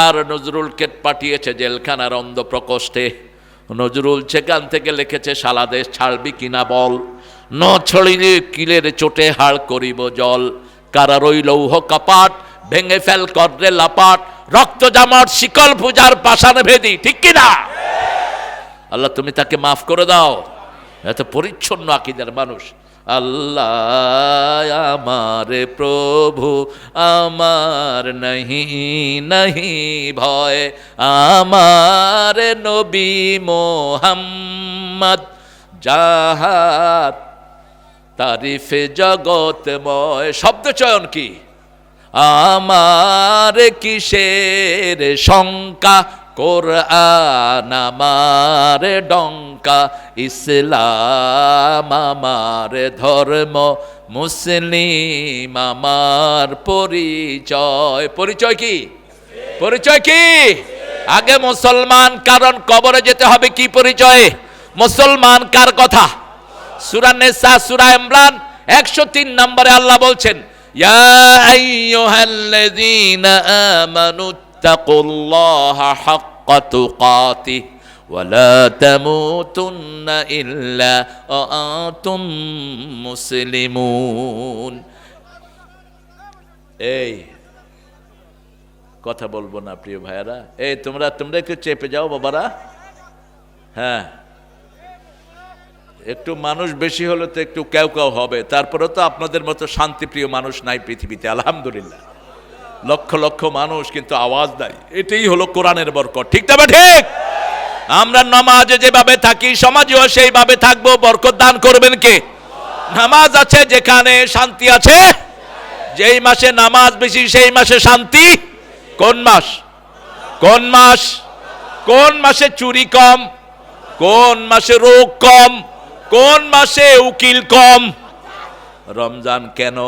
আর নজরুলকে পাঠিয়েছে জেলখানার অন্ধ প্রকোষ্ঠে। নজরুল সেখান থেকে লিখেছে, শালা দেশ ছাড়বি কিনা বল, ন ছড়িলে কিলের চোটে হাড় করিব জল, কারা রইল লৌহ কপাট, ভেঙে ফেল কররে লাপাট, রক্ত জামাট শিকল পূজার পাষাণ ভেদি। ঠিক কিনা? আল্লাহ তুমি তাকে মাফ করে দাও। এত পরিচ্ছন্ন আকীদার মানুষ। আল্লাহ আমার প্রভু, আমার নাহি নাহি ভয়, আমার নবী মোহাম্মদ যাহার তারিফে জগতময়। শব্দ চয়ন কি? আমার কিসের শঙ্কা, কোরআন আমার ডঙ্কা, ইসলাম আমার ধর্ম, মুসলিম আমার পরিচয়। পরিচয় কি? পরিচয় কি? আগে মুসলমান, কারণ কবরে যেতে হবে কি পরিচয়ে? মুসলমান কার কথা? সূরা নিসা, সূরা ইমরান 103 নম্বরে আল্লাহ বলছেন, ইয়া আইয়ুহাল্লাযীনা আমানু তাকুল্লাহা হাক্কা তুকাতিহি ওয়া লা তামুতুন্না ইল্লা ওয়া আনতুম মুসলিমুন। এই কথা বলবো না প্রিয় ভাইয়েরা, এই তোমরা একটু চেপে যাও বাবারা। হ্যাঁ, একটু মানুষ বেশি হলে তো একটু কেউ কেউ হবে, তারপরে তো আপনাদের মতো শান্তিপ্রিয় মানুষ নাই পৃথিবীতে, আলহামদুলিল্লাহ। লক্ষ লক্ষ মানুষ কিন্তু আওয়াজ দেয়, এটাই হলো কোরআনের বরকত। ঠিক না ঠিক? আমরা নামাজে যেভাবে থাকি সমাজেও সেইভাবে থাকবো। বরকত দান করবেন কে? নামাজ আছে যেখানে শান্তি আছে। যেই মাসে নামাজ বেশি সেই মাসে শান্তি। কোন মাস? কোন মাস? কোন মাসে চুরি কম? কোন মাসে রোগ কম? কোন মাসে উকিল কম? রমজান কেন?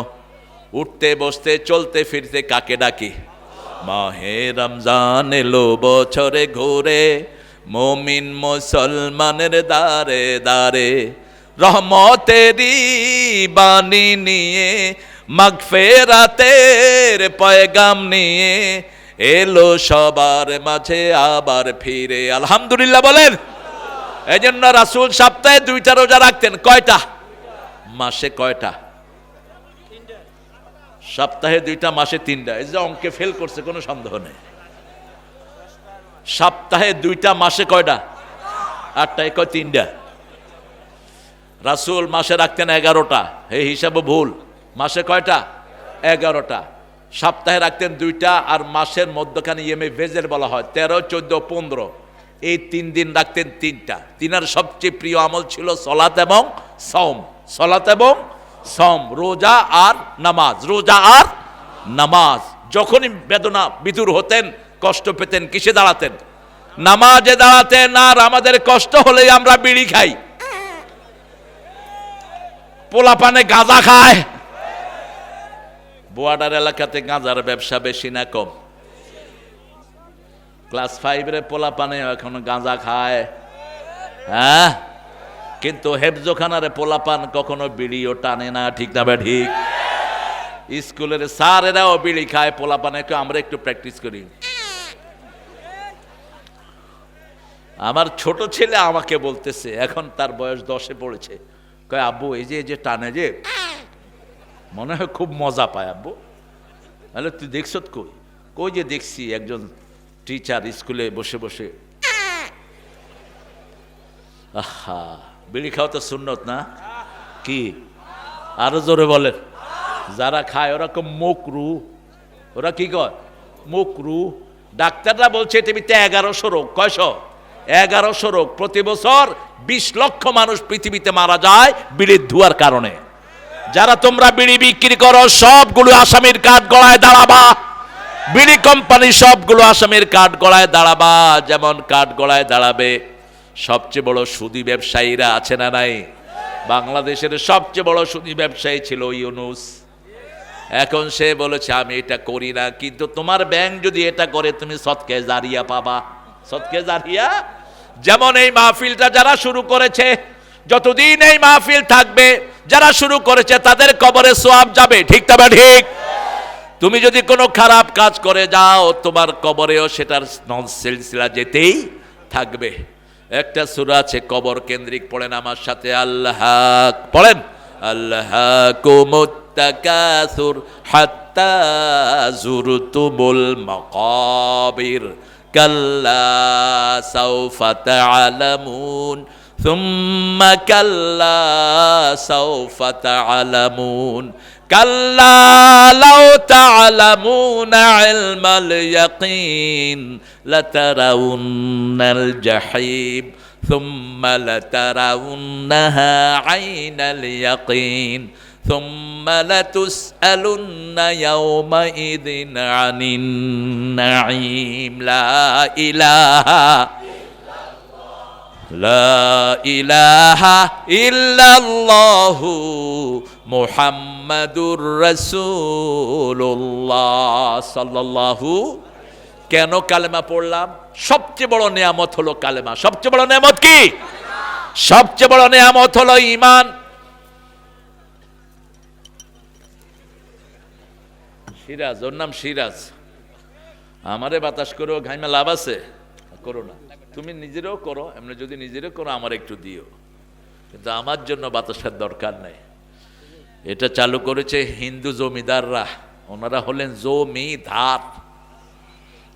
উঠতে বসতে চলতে ফিরতে কাকে ডাকি? মাহে রমজান এলো বছরে ঘুরে, মুমিন মুসলমানের দারে দারে, রহমতেরই বাণী নিয়ে, মাগফিরাতের পয়গাম নিয়ে, এলো সবার মাঝে আবার ফিরে। আলহামদুলিল্লাহ বলেন। এই জন্য রাসূল সপ্তাহে 2টা রোজা রাখতেন। কয়টা? মাসে কয়টা? সপ্তাহে 2টা, মাসে 3টা। এই যে অঙ্কে ফেল করছে, কোনো সন্দেহ নেই। সপ্তাহে 2টা, মাসে কয়টা? 8টায় কয় 3টা। রাসূল মাসে রাখতেন 11টা, এই হিসাবে ভুল। মাসে কয়টা? 11টা। সপ্তাহে রাখতেন 2টা, আর মাসের মধ্যখানে ইয়েমে ভেজের বলা হয় 13, 14, 15। এই 3 দিন রাখতেন 3টা। তিনার সবচেয়ে প্রিয় আমল ছিল সলাত এবং সওম। সলাত এবং সওম, রোজা আর নামাজ। রোজা আর নামাজ। যখনই বেদনা বিদুর হতেন, কষ্ট পেতেন, কিসে দাঁড়াতেন? নামাজে দাঁড়াতেন। আর আমাদের কষ্ট হলেই আমরা বিড়ি খাই, পোলাপানে গাঁজা খায়। বোয়াডার এলাকাতে গাঁজার ব্যবসা বেশি না কম? ক্লাস 5-এর পোলাপানে এখন গাঁজা খায়। হ্যাঁ, কিন্তু হেফজোখানারে পোলাপান কখনো বিড়িও টানে না। ঠিক না ঠিক? স্কুলের স্যারেরাও বিড়ি খায়, পোলাপানে আমরা একটু প্র্যাকটিস করি। আমার ছোট ছেলে আমাকে বলতেছে, এখন তার বয়স 10-এ পড়েছে, কয় আব্বু এই যে টানে যে, মনে হয় খুব মজা পায় আব্বু। তাহলে তুই দেখছ কই? কই যে দেখছি একজন টিচার স্কুলে বসে বসে। আহা, বিড়ি খাওয়া তো সুন্নত না? কি? আরো জোরে বলেন। যারা খায় ওরা কো মকরু। ওরা কি কয়? মকরু। ডাক্তাররা বলছে পৃথিবীতে 1100 রোগ। কয়শো? 1100 রোগ। প্রতি বছর 20 লক্ষ মানুষ পৃথিবীতে মারা যায় বিড়ির ধোঁয়ার কারণে। যারা তোমরা বিড়ি বিক্রি করো সবগুলো আসামির কাঠ গড়ায় দাঁড়াবা। বিড়ি কোম্পানি সবগুলো আসামির কাঠ গড়ায় দাঁড়াবা। যেমন কাঠ গড়ায় দাঁড়াবে সবচেয়ে বড় সুদী ব্যবসায়ীরা, আছে না নাই? বাংলাদেশের সবচেয়ে বড় সুদী ব্যবসায়ী ছিল ইউনূস। এখন সে বলেছে আমি এটা করি না, কিন্তু তোমার ব্যাংক যদি এটা করে তুমি সদকে জারিয়া পাবা। সদকে জারিয়া, যেমন এই মাহফিলটা যারা শুরু করেছে, যতদিন এই মাহফিল থাকবে যারা শুরু করেছে তাদের কবরে সওয়াব যাবে। ঠিক তবে ঠিক। তুমি যদি কোনো খারাপ কাজ করে যাও তোমার কবরেও সেটার সিলসিলা যেতেই থাকবে। একটা সূরা আছে কবর কেন্দ্রিক, পড়েন আমার সাথে, আল্লাহ পড়েন, আল্লাহকুমুত তাকাসুর হাত্তা যুরতুমুল মাকাবির কাল্লা সাউফা তা'লামুন সুম্মা কাল্লা সাউফা তা'লামুন কাল্লা লাউ তা'লামুনা ইলমাল ইয়াকিন লাতারাউন্নাল জাহিম সুম্মা লাতারাউন্নাহা আইনাল ইয়াকিন সুম্মা লাতুসআলুন্না ইয়াওমাইযিন আনিন নাঈম। লা ইলাহা ইল্লাল্লাহু মুহাম্মাদুর রাসূলুল্লাহ সাল্লাল্লাহু। কেন কালেমা পড়লাম? সবচেয়ে বড় নেয়ামত হলো কালেমা। সবচেয়ে বড় নেয়ামত কি? সবচেয়ে বড় নেয়ামত হলো ঈমান। সিরাজ, ওর নাম সিরাজ। আমারে বাতাস করো, ঘাইমা লাভ আছে? করো না, তুমি নিজেরও করো, এমনি যদি নিজেরও করো আমার একটু দিও, কিন্তু আমার জন্য বাতাসের দরকার নাই। এটা চালু করেছে হিন্দু জমিদাররা, ওনারা হলেন জমিদার,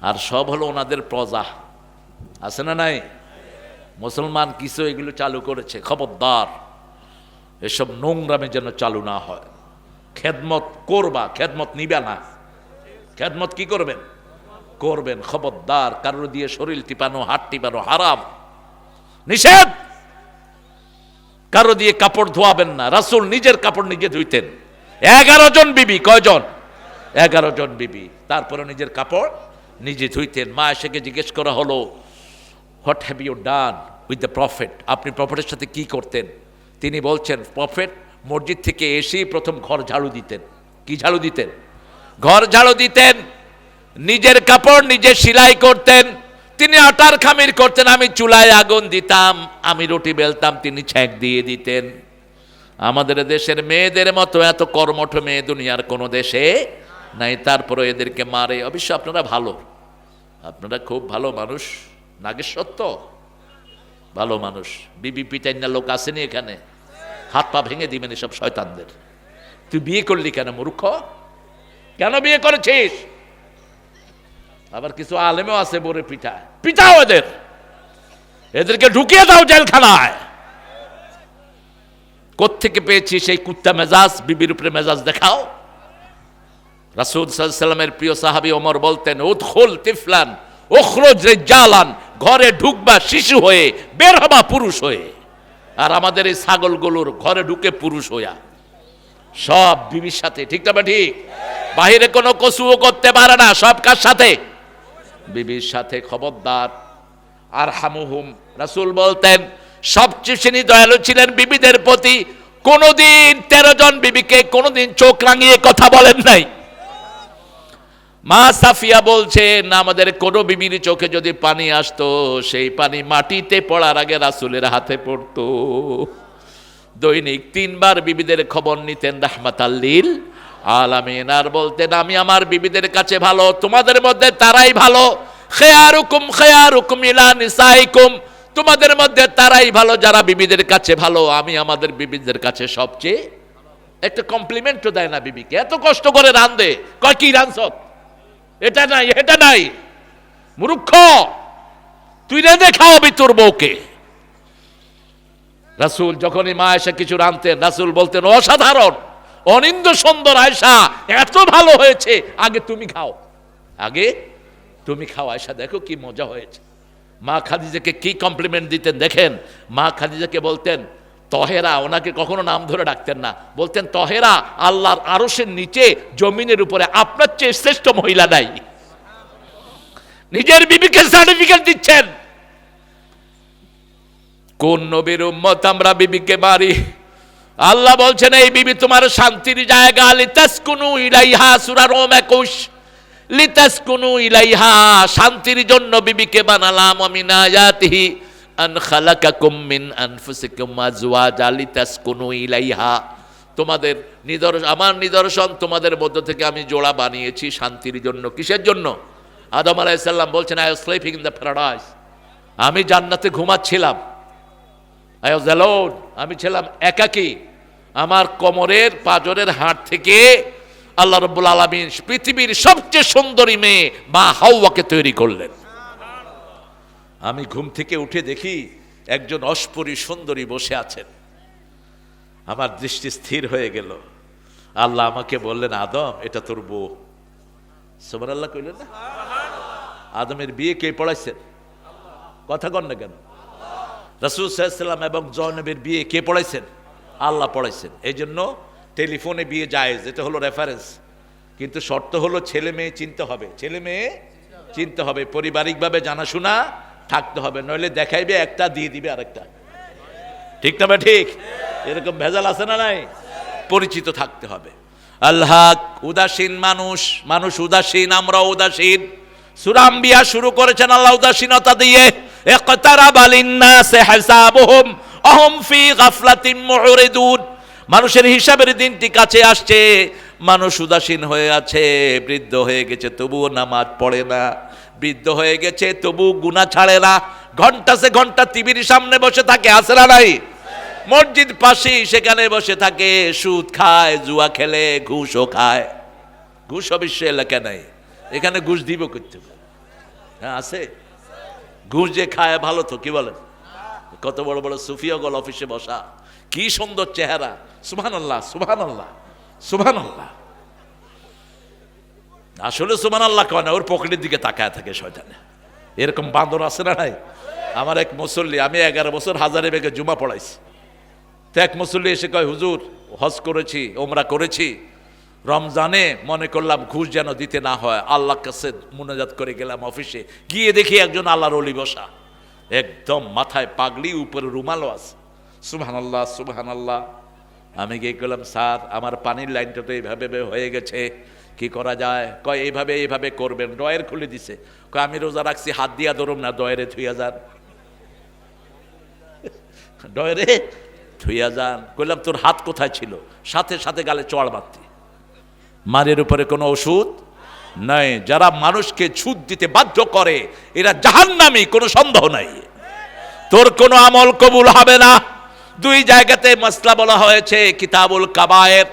আর সব হলো ওনাদের প্রজা, আছে না নাই? মুসলমান কিছু এগুলো চালু করেছে, খবরদার এসব নোংরামে যেন চালু না হয়। খেদমত করবা, খেদমত নিবে না। খেদমত কি করবেন? করবেন, খবরদার। কারো দিয়ে শরীর টিপানো, হাত টিপানো হারাম, নিষেধ। কারো দিয়ে কাপড় ধোয়াবেন না। রাসূল নিজের কাপড় নিজে ধুইতেন। 11 জন বিবি, কয়জন? 11 জন বিবি, তারপরে নিজের কাপড় নিজে ধুইতেন। মা এসেকে জিজ্ঞেস করা হলো, what have you done with the prophet? আপনি প্রফেটের সাথে কি করতেন? তিনি বলছেন, প্রফেট মসজিদ থেকে এসেই প্রথম ঘর ঝাড়ু দিতেন। কি ঝাড়ু দিতেন? ঘর ঝাড়ু দিতেন। নিজের কাপড় নিজে সেলাই করতেন। তিনি আটার খামির করতেন, আমি চুলায় আগুন দিতাম, আমি রুটি বেলতাম, তিনি ছ্যাঁক দিয়ে দিতেন। আমাদের দেশের মেয়েদের মতো এত কর্মঠ মেয়ে দুনিয়ার কোনো দেশে নাই, তারপরে এদেরকে মারে। অবশ্য আপনারা ভালো, আপনারা খুব ভালো মানুষ, নাগেশ্বর তো ভালো মানুষ। বিবি পিটাইনা লোক আসেনি এখানে? হাত পা ভেঙে দিবেন এসব শয়তানদের। তুই বিয়ে করলি কেন মূর্খ? কেন বিয়ে করেছিস? আবার কিছু আলেমও আছে বরে পিঠায়, পিটাও এদের, এদেরকে ঢুকিয়ে দাও জেলখানায়। কোত্থেকে পেয়েছি সেই কুত্তা মেজাজ? বিবির উপরে মেজাজ দেখাও। রাসূল সাল্লাল্লাহু আলাইহি ওয়াসাল্লামের প্রিয় সাহাবী ওমর বলতেন, উদখুল তিফলান উখরুজ রিজালান, ঘরে ঢুকবা শিশু হয়ে, বের হবা পুরুষ হয়ে। আর আমাদের এই ছাগলগুলোর ঘরে ঢুকে পুরুষ হইয়া, সব বিবির সাথে। ঠিক না ঠিক? বাহিরে কোনো কসুও করতে পারে না, সব কার সাথে? বিবির সাথে। খবরদার। আর হামুহুম, রাসূল বলতেন সবচেয়ে তিনি দয়ালু ছিলেন বিবিদের প্রতি। কোনদিন 13 জন বিবিকে কোনদিন চোখ রাঙিয়ে কথা বলেন নাই। মা সাফিয়া বলছেন, আমাদের কোন বিবির চোখে যদি পানি আসতো, সেই পানি মাটিতে পড়ার আগে রাসূলের হাতে পড়তো। দৈনিক 3 বার বিবিদের খবর নিতেন রাহমাতাল লিল আলামিন। আর বলতেন, আমি আমার বিবিদের কাছে ভালো, তোমাদের মধ্যে তারাই ভালো। খেয়ারুকুম খেয়ারুকুম ইলা নিসাইকুম, তোমাদের মধ্যে তারাই ভালো যারা বিবিদের কাছে ভালো। আমি আমাদের বিবিদের কাছে সবচেয়ে। একটা কমপ্লিমেন্টও দেয় না বিবিকে, এত কষ্ট করে রাঁধে, কয় কি রাঁধছত, এটা নাই এটা নাই। মূর্খ, তুই রেঁধে খাওয়াবি তোর বউকে। রাসূল যখনই মা আয়েশা কিছু রাঁধতেন, রাসূল বলতেন, অসাধারণ, অনিন্দ সুন্দর আয়েশা, এত ভালো হয়েছে, আগে তুমি খাও, আগে তুমি খাও আয়েশা, দেখো কি মজা হয়েছে। মা খাদিজাকে কি কমপ্লিমেন্ট দিতেন দেখেন। মা খাদিজাকে বলতেন, তহেরা, ওনাকে কখনো নাম ধরে ডাকতেন না, বলতেন তহেরা, আল্লাহর আরশের নিচে জমিনের উপরে আপনার চেয়ে শ্রেষ্ঠ মহিলা নাই। নিজের বিবিকে সার্টিফিকেট দিচ্ছেন। কোন নবীর উম্মত আমরা বিবিকে মারি? আল্লাহ বলছেন এই বিবি তোমার শান্তির জায়গা, লিতাসকুনু ইলাইহা, সূরা রোম 21, লিতাসকুনু ইলাইহা, শান্তির জন্য বিবিকে বানালাম। ওয়া মিন আয়াতিহি আন খালাকাকুম মিন আনফুসিকুম আজওয়াজা লিতাসকুনু ইলাইহা, তোমাদের নিদর্শন, আমার নিদর্শন, তোমাদের মধ্য থেকে আমি জোড়া বানিয়েছি শান্তির জন্য। কিসের জন্য? আদম আলাইহিস সালাম বলছেন I was sleeping in the paradise, আমি জান্নাতে ঘুমাচ্ছিলাম। আই ওয়াজ অ্যালোন, আমি ছিলাম একাকী। আমার কোমরের পাঁজরের হাড় থেকে আল্লাহ রাব্বুল আলামিন পৃথিবীর সবচেয়ে সুন্দরী মেয়ে মা হাওয়াকে তৈরি করলেন। আমি ঘুম থেকে উঠে দেখি একজন অস্পরি সুন্দরী বসে আছেন। আমার দৃষ্টি স্থির হয়ে গেল। আল্লাহ আমাকে বললেন, আদম, এটা তোর বউ। সুবহানাল্লাহ কইলেন না? আদমের বিয়ে কে পড়াইছেন? কথা কন না কেন? রাসূল সাল্লাল্লাহু আলাইহি ওয়াসাল্লাম এবং জয়নবের বিয়ে কে পড়াইছেন? আল্লাহ পড়াইছেন। এই জন্য টেলিফোনে বিয়ে জায়েজ, এটা হলো রেফারেন্স। কিন্তু শর্ত হলো ছেলে মেয়ে চিনতে হবে, ছেলে মেয়ে চিনতে হবে, পারিবারিকভাবে জানাশোনা থাকতে হবে, নইলে দেখাইবে একটা দিয়ে দিবে আরেকটা। ঠিক না? ঠিক এরকম ভেজাল আছে না নাই? পরিচিত থাকতে হবে। আল্লাহ উদাসীন মানুষ, মানুষ উদাসীন, আমরা উদাসীন। সূরা আম্বিয়া শুরু করেছেন আল্লাহ উদাসীনতা দিয়ে। ইকতারাবা লিন-নাসি হিসাবুহুম ওয়া হুম ফি গাফলাতিন মুরিদুন, মানুষের হিসাবের দিনটি কাছে আসছে, মানুষ উদাসীন হয়ে আছে, বৃদ্ধ হয়ে গেছে তবুও নামাজ পড়ে না, বৃদ্ধ হয়ে গেছে তবু গুনাহ ছাড়ে না, ঘন্টা সে ঘন্টা টিভির সামনে বসে থাকে, আছে না নাই? মসজিদ পাশেই সেখানে বসে থাকে, সুদ খায়, জুয়া খেলে, ঘুষও খায়। ঘুষ অবশ্য এলাকা নাই, এখানে ঘুষ দিব করতে? হ্যাঁ আছে। ঘুষ যে খায় ভালো তো, কি বলেন? কত বড় বড় সুফিয়াগল অফিসে বসা, কি সুন্দর চেহারা, সুবহানাল্লাহ সুবহানাল্লাহ সুবহানাল্লাহ। আসলে সুবহানাল্লাহ কয় না, ওর পকেটের দিকে তাকায় থাকে শয়তানে। এরকম বান্দর আছে না নাই? আমার এক মুসল্লি, আমি 11 বছর হাজারে বেগে জুমা পড়াইছি, তো এক মুসল্লি এসে কয়, হুজুর হজ করেছি, ওমরা করেছি, রমজানে মনে করলাম ঘুষ যেন দিতে না হয়, আল্লাহর কাছে মুনাজাত করে গেলাম অফিসে, গিয়ে দেখি একজন আল্লাহর ওলি বসা, একদম মাথায় পাগড়ি, উপরে রুমালও আছে। সুবহানাল্লাহ সুবহানাল্লাহ। আমি গিয়ে বললাম, স্যার আমার পানির লাইনটা তো এইভাবে হয়ে গেছে, কি করা যায়? কয় এইভাবে এইভাবে করবেন। ডয়ের খুলে দিছে, কয় আমি রোজা রাখছি, হাত দিয়া ধরুম না, ডয়েরে থুইয়া যান, ডয়েরে থুইয়া যান। কইলাম তোর হাত কোথায় ছিল? সাথে সাথে গালে চড় মারতি, মারের উপরে কোনো ওষুধ নাই। যারা মানুষকে সুদ দিতে বাধ্য করে এরা জাহান্নামী, কোনো সন্দেহ নাই। তোর কোনো আমল কবুল হবে না। 2 জায়গাতে মাসলা বলা হয়েছে, কিতাবুল কাবায়ের,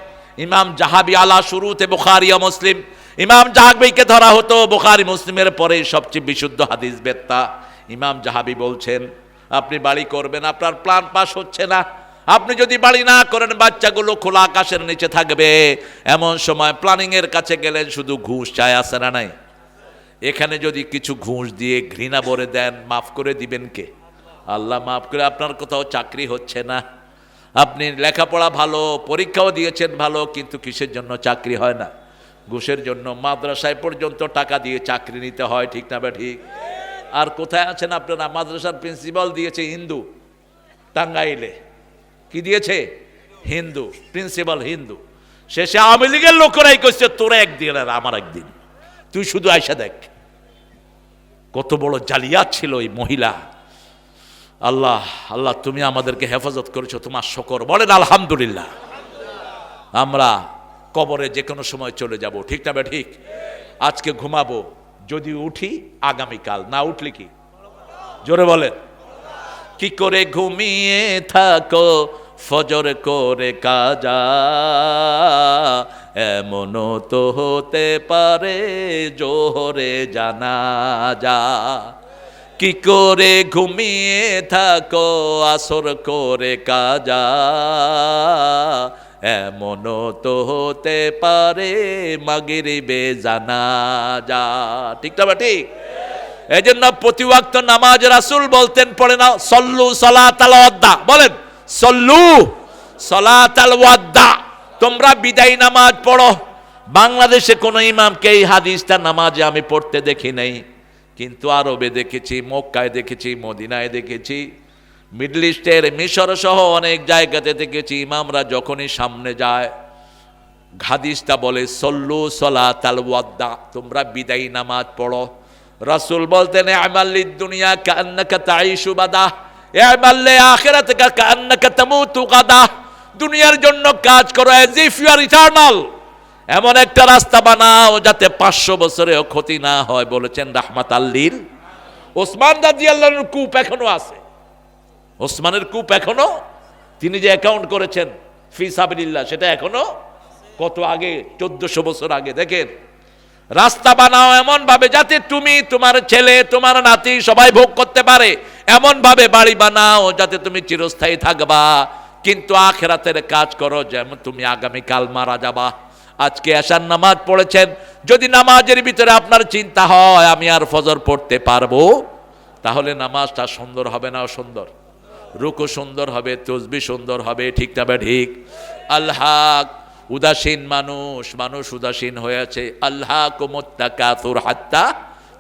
ইমাম জাহাবি আলা শুরুতে বুখারী ও মুসলিম। ইমাম জাহাবিকে ধরা হতো বুখারী মুসলিমের পরে সবচেয়ে বিশুদ্ধ হাদিস বেত্তা। ইমাম জাহাবি বলছেন, আপনি বাড়ি করবেন, আপনার প্ল্যান পাস হচ্ছে না, আপনি যদি বাড়ি না করেন বাচ্চাগুলো খোলা আকাশের নিচে থাকবে। এমন সময় প্ল্যানিং এর কাছে গেলেন, শুধু ঘুষ চায়, আছে না নাই? এখানে যদি কিছু ঘুষ দিয়ে ঘৃণা ভরে দেন, মাফ করে দিবেন কে? আল্লাহ মাফ করে। আপনার কোথাও চাকরি হচ্ছে না, আপনি লেখাপড়া ভালো, পরীক্ষাও দিয়েছেন ভালো, কিন্তু কিসের জন্য চাকরি হয় না? ঘুষের জন্য। মাদ্রাসায় পর্যন্ত টাকা দিয়ে চাকরি নিতে হয়, ঠিক না বে ঠিক? আর কোথায় আছেন আপনারা? মাদ্রাসার প্রিন্সিপাল দিয়েছে হিন্দু, টাঙ্গাইলে কি দিয়েছে? হিন্দু প্রিন্সিপাল, হিন্দু। শেষে আওয়ামী লীগের লোকেরাই করছে, তোরা একদিন আর আমার একদিন, তুই শুধু আয়সা দেখ। কত বড় জালিয়াত ছিল এই মহিলা। আল্লাহ আল্লাহ, তুমি আমাদেরকে হেফাজত করেছো, তোমার শকর। বলেন আলহামদুলিল্লাহ। আমরা কবরে যে কোনো সময় চলে যাব, ঠিক না বে ঠিক? আজকে ঘুমাবো, যদি উঠি আগামীকাল, না উঠলে কি? জোরে বলেন। কি করে ঘুমিয়ে থাকো ফজর করে কাজা, এমনও তো হতে পারে জোহরে জানাজা। কি করে ঘুমিয়ে থাকো আসর করে কাজা, এমনও তো হতে পারে মাগরিবে জানাজা। ঠিক না ঠিক? এই জন্য প্রতি ওয়াক্ত নামাজ রাসূল বলতেন, পড়ে নাও সল্লু সালাতাল ওয়াদা, বলেন সল্লু সলাতাল ওয়াদ্দা, তোমরা বিদায় নামাজ পড়ো। বাংলাদেশে কোন ইমামকে এই হাদিসটা নামাজে আমি পড়তে দেখি নাই, কিন্তু আরবে দেখেছি, মক্কায় দেখেছি, মদিনায় দেখেছি, মিডল ইস্টের মিশর সহ অনেক জায়গাতে দেখেছি। ইমামরা যখনই সামনে যায় হাদিসটা বলে সল্লু সলাতাল ওয়াদ্দা, তোমরা বিদায়ী নামাজ পড়ো। রাসূল বলতেন আমালিদ দুনিয়া কান্নাকা তাইশু বাদা, আমাল্লে আখিরাতকা কান্নাকা তামুতু গাদা, দুনিয়ার জন্য কাজ করো as if you are eternal, এমন একটা রাস্তা বানাও যাতে 500 বছরেও ক্ষতি না হয়। বলেছেন রাহমাতাল লিল। ওসমান রাদিয়াল্লাহু আনহুর কূপ এখনো আছে, ওসমানের কূপ এখনো, তিনি যে অ্যাকাউন্ট করেছেন ফি সাবিলিল্লাহ, সেটা এখনো কত আগে, 1400 বছর আগে। দেখেন, রাস্তা বানাও এমন ভাবে যাতে তুমি, তোমার ছেলে, তোমার নাতি সবাই ভোগ করতে পারে, এমন ভাবে বাড়ি বানাও যাতে তুমি চিরস্থায়ী থাকবা, কিন্তু আখিরাতের কাজ করো যেমন তুমি আগামীকাল মারা যাবা। আজকে এশার নামাজ পড়েছেন, যদি নামাজের ভিতরে আপনার চিন্তা হয় আমি আর ফজর পড়তে পারবো, তাহলে নামাজটা সুন্দর হবে না অসুন্দর? রুকু সুন্দর হবে, তসবিহ সুন্দর হবে, ঠিক না ঠিক? আল্লাহ উদাসীন মানুষ, মানুষ উদাসীন হয়েছে। আল্লাহ কুমুত্তাকাসুর হাত্তা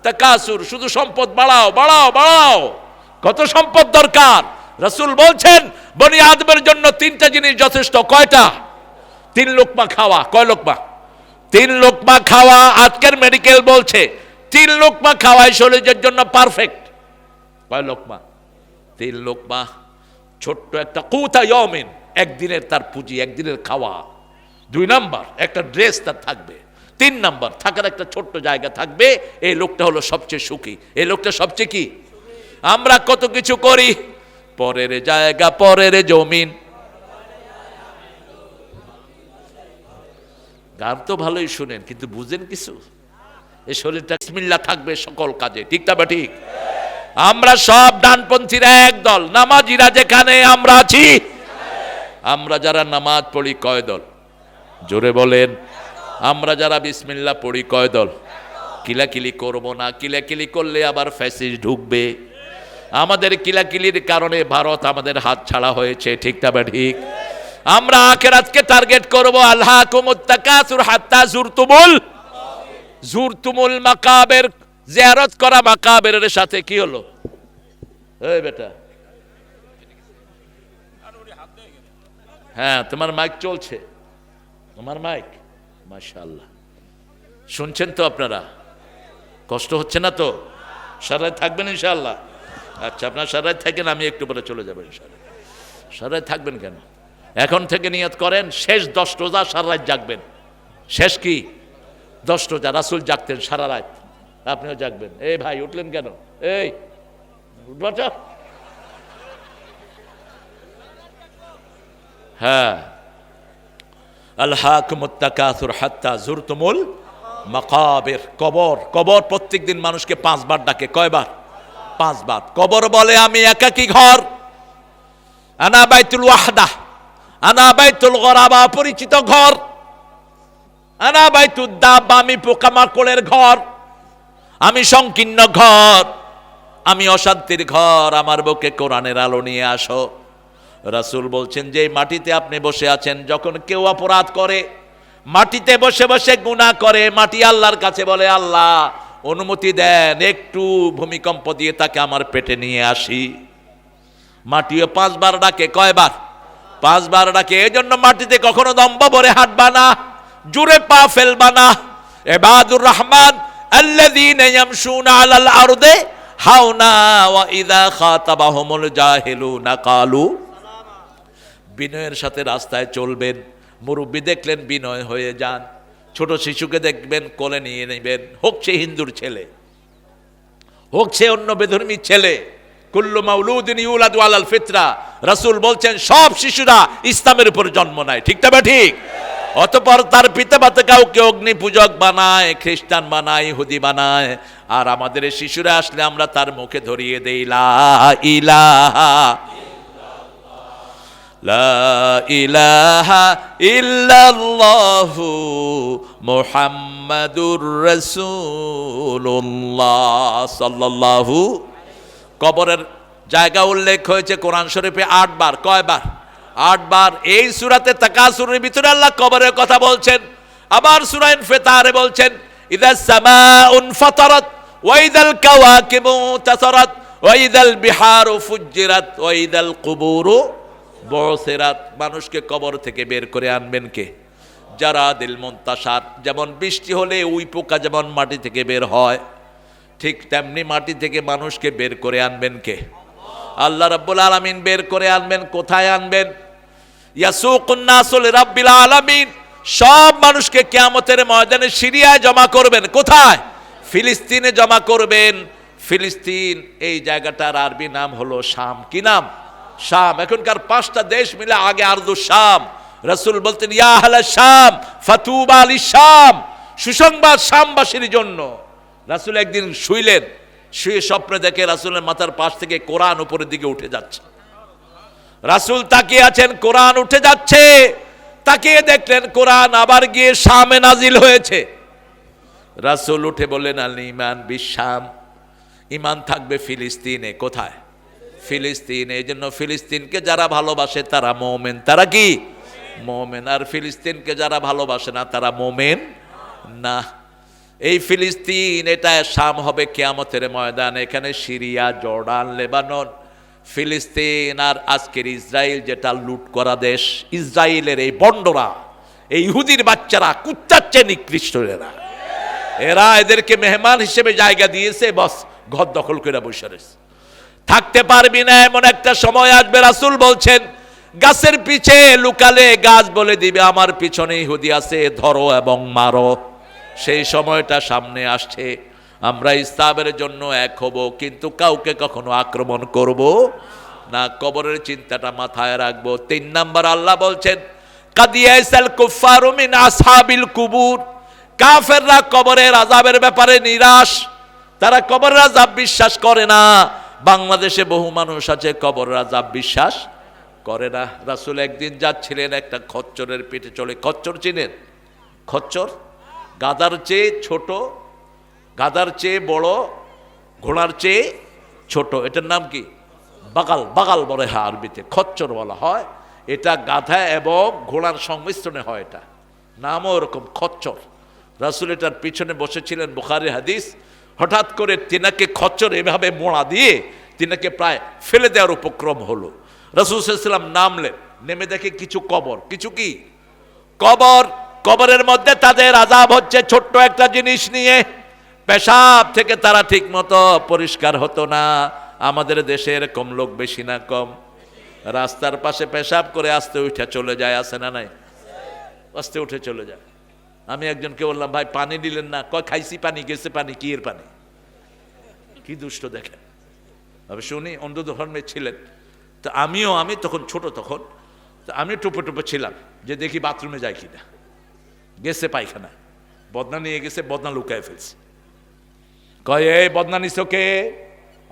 তাকাসুর, শুধু সম্পদ বাড়াও বাড়াও বাড়াও। কত সম্পদ দরকার? রাসূল বলছেন বনি আদমের জন্য 3টা জিনিস যথেষ্ট। কয়টা? 3 লোকমা খাওয়া। কয় লোকমা? 3 লোকমা খাওয়া। আজকের মেডিকেল বলছে 3 লোকমা খাওয়াই শরীরের জন্য পারফেক্ট। কয় লোকমা? 3 লোকমা। ছোট্ট একটা কুতা ইয়ামিন, একদিনের তার পুঁজি, একদিনের খাওয়া। 2 নাম্বার একটা ড্রেস তার থাকবে। 3 নাম্বার থাকার একটা ছোট্ট জায়গা থাকবে। এই লোকটা হলো সবচেয়ে সুখী। এই লোকটা সবচেয়ে কি? আমরা কত কিছু করি, পরের জায়গা পরের জমিন। গান তো ভালোই শুনেন, কিন্তু বুঝেন কিছু? এই শরীরটা বিসমিল্লাহ থাকবে সকল কাজে, ঠিক না ঠিক? আমরা সব ডানপন্থীরা এক দল, নামাজিরা যেখানে আমরা আছি, আমরা যারা নামাজ পড়ি কয় দল? জোরে বলেন। আমরা যারা বিসমিল্লাহ পড়ি কয় দল? কিলাকিলি করব না, কিলাকিলি করলে আবার ফ্যাসিস্ট ঢুকবে। আমাদের কিলাকিলির কারণে ভারত আমাদের হাত ছাড়া হয়েছে, ঠিক না ঠিক? আমরা আখিরাতকে টার্গেট করব। আলহাকুমুত তাকাসুর হাত্তা জুরতুমুল মাকাবের। জিয়ারত করা মাকাবেরের সাথে কি হলো? এই বেটা, হ্যাঁ তোমার মাইক চলছে, তোমার মাইক, মাশাআল্লাহ। শুনছেন তো আপনারা? কষ্ট হচ্ছে না তো? সারায় থাকবেন ইনশাআল্লাহ? আচ্ছা, আপনার সারায় থাকেন, আমি একটু পরে চলে যাবো ইনশাআল্লাহ। সারায় থাকবেন কেন? এখন থেকে নিয়ত করেন শেষ 10 রোজা সারা রাত জাগবেন। শেষ কি 10 রোজা? রাসূল জাগতেন সারা রাত, আপনিও জাগবেন। এই ভাই উঠলেন কেন? এই উঠবাটা। হ্যাঁ, আলহাকুমুত তাকাসুর হাত্তা জুরতুমুল মাকাবির। কবর, কবর প্রত্যেকদিন মানুষকে 5 বার ডাকে। কয়বার? 5 বার। কবর বলে আমি একাকী ঘর, আনা বাইতুল ওয়াহদা, আনা বাইতুল গরাবা, পরিচিত ঘর, আনা বাইতুদ দাব, আমি পোকামাকড়ের ঘর, আমি সংকীর্ণ ঘর, আমি অশান্তির ঘর, আমার বুকে কোরআনের আলো নিয়ে আসো। রাসূল বলছেন যে মাটিতে আপনি বসে আছেন, যখন কেউ অপরাধ করে, মাটিতে বসে বসে গুনাহ করে, মাটি আল্লাহর কাছে বলে আল্লাহ অনুমতি দেন একটু ভূমিকম্প দিয়ে তাকে আমার পেটে নিয়ে আসি। মাটিও 5 বার ডাকে। কয়বার? 5 বার ডাকে। এজন্য মাটিতে কখনো দম্ভ ভরে হাঁটবা না, জোরে পা ফেলবা না। ইবাদুর রহমান আল্লাযীনা ইয়ামশুনা আলাল আরদি হাওনা ওয়া ইযা খাতাবাহুমুল জাহিলুনা ক্বালু। বিনয়ের সাথে রাস্তায় চলবেন। মুরব্বী দেখলেন বিনয় হয়ে যান, ছোট শিশুকে দেখবেন কোলে নিয়ে নেবেন, হোক সে হিন্দুর ছেলে, হোক সে অন্য বেধর্মীর ছেলে। কুল্লু মাউলুদিন ইউলাদু আলাল ফিতরা। রাসূল বলছেন সব শিশুরা ইসলামের উপর জন্ম নেয়, ঠিক না ঠিক? অতঃপর তার পিতামাতা কাউকে অগ্নি পূজক বানায়, খ্রিস্টান বানায়, ইহুদি বানায়, আর আমাদের শিশুরা আসলে আমরা তার মুখে ধরিয়ে দেই লা ইলাহা লা ইলাহা ইল্লাল্লাহু মুহাম্মাদুর রাসূলুল্লাহ সাল্লাল্লাহু। কবরের জায়গা উল্লেখ হয়েছে কোরআন শরীফে 8 বার। কয়বার? 8 বার এই সূরাতে তাকাসুরের ভিতরে আল্লাহ কবরের কথা বলছেন। আবার সূরা ইনফিতারে বলছেন ইযা সামাউন ফাতারাত ওয়া ইযাল কাওয়াকিবু তাসারাত ওয়া ইযাল বিহারু ফুজ্জিরাত ওয়া ইযাল কুবুরু বুসিরাত। মানুষকে কবর থেকে বের করে আনবেন কে? জারাদিল মুনতাশার, যেমন বৃষ্টি হলে উই পোকা যেমন মাটি থেকে বের হয়, ঠিক তেমনি মাটি থেকে মানুষকে বের করে আনবেন কে? আল্লাহ রাব্বুল আলামিন বের করে আনবেন। কোথায় আনবেন? ইয়াসুকুন নাসু লিরাব্বিল আলামিন, সব মানুষকে কিয়ামতের ময়দানে সিরিয়ায় জমা করবেন। কোথায়? ফিলিস্তিনে জমা করবেন। ফিলিস্তিন এই জায়গাটার আরবি নাম হলো শাম। কি নাম? শাম। এখনকার 5টা দেশ মিলে আগে আরদু শাম। রাসূল বলতেন ইয়া আহলা শাম ফাতুবা লিশাম, সুসংবাদ শামবাসীর জন্য। রাসূল একদিন শুইলেন, শুয়ে স্বপ্নে দেখে রাসূলের মাথার পাশ থেকে কোরআন উপরের দিকে উঠে যাচ্ছে। রাসূল তাকিয়ে আছেন, কোরআন উঠে যাচ্ছে। তাকিয়ে দেখলেন কোরআন আবার গিয়ে শামে নাজিল হয়েছে। রাসূল উঠে বললেন আল ঈমান বিশাম, ঈমান থাকবে ফিলিস্তিনে। কোথায়? ফিলিস্তিনে। এই জন্য ফিলিস্তিনকে যারা ভালোবাসে তারা মুমিন। তারা কি? মুমিন। আর ফিলিস্তিনকে যারা ভালোবাসে না তারা মুমিন না। এই ফিলিস্তিন, এটা শাম হবে কিয়ামতের ময়দান। এখানে সিরিয়া, জর্ডান, লেবানন, ফিলিস্তিন আর আজকের ইসরায়েল, যেটা লুট করা দেশ। ইসরায়েলের এই বন্ডরা, এই ইহুদির বাচ্চারা, কুত্তার চেয়ে নিকৃষ্ট এরা এদেরকে মেহমান হিসেবে জায়গা দিয়েছে, বস ঘর দখল করে বসে রয়েছে। থাকতে পারবি না, এমন একটা সময় আসবে। রাসূল বলছেন গাছের পিছে লুকালে গাছ বলে দিবে আমার পিছনে ইহুদি আছে, ধরো এবং মারো। সেই সময়টা সামনে আসছে। আমরা ইসলামের জন্য এক হব, কিন্তু কাউকে কখনো আক্রমণ করব না। কবরের চিন্তাটা মাথায় রাখবো। 3 নাম্বার আল্লাহ বলছেন কাদিয়াইসাল কুফারু মিন আসহাবিল কুবুর, কাফেররা কবরের আযাবের ব্যাপারে নিরাশ। তারা কবরের আযাব বিশ্বাস করে না। বাংলাদেশে বহু মানুষ আছে কবরের আযাব বিশ্বাস করে না। রাসূল একদিন যাচ্ছিলেন, একটা খচ্চরের পেটে চলে। খচ্চর চিনেন? খচ্চর গাধার চেয়ে ছোট, গাধার চেয়ে বড়, ঘোড়ার চেয়ে ছোট। এটার নাম কি? বাগাল। বাগাল বলে হ্যাঁ, আরবিতে খচ্চর বলা হয়। এটা গাধা এবং ঘোড়ার সংমিশ্রণে হয়, এটা নামও এরকম খচ্চর। রাসূল এটার পিছনে বসেছিলেন, বুখারীর হাদিস। হঠাৎ করে তিনাকে খচ্চর এভাবে মোড়া দিয়ে তিনাকে প্রায় ফেলে দেওয়ার উপক্রম হলো। রাসূল সাল্লাল্লাহু আলাইহি ওয়াসাল্লাম নামলেন, নেমে দেখে কিছু কবর। কিছু কি? কবর। কবরের মধ্যে তাদের আযাব হচ্ছে ছোট্ট একটা জিনিস নিয়ে। পেশাব থেকে তারা ঠিক মতো পরিষ্কার হতো না। আমাদের দেশে এরকম লোক বেশি না কম? রাস্তার পাশে পেশাব করে আস্তে উঠে চলে যায়, আছে না নাই? আস্তে উঠে চলে যায়। আমি একজনকে বললাম ভাই পানি দিলেন না? কয় খাইছি পানি, গেছে পানি। কি এর পানি? কি দুষ্ট দেখেন। অবশ্য উনি অন্ধ ধর্মে ছিলেন। তো আমি তখন ছোট, তখন তো আমি টুপে টুপে ছিলাম যে দেখি বাথরুমে যায় কিনা। গেছে পায়খানা, বদনা নিয়ে গেছে, বদনা লুকায় ফেলছে। কয় এই বদনা নিছো কে?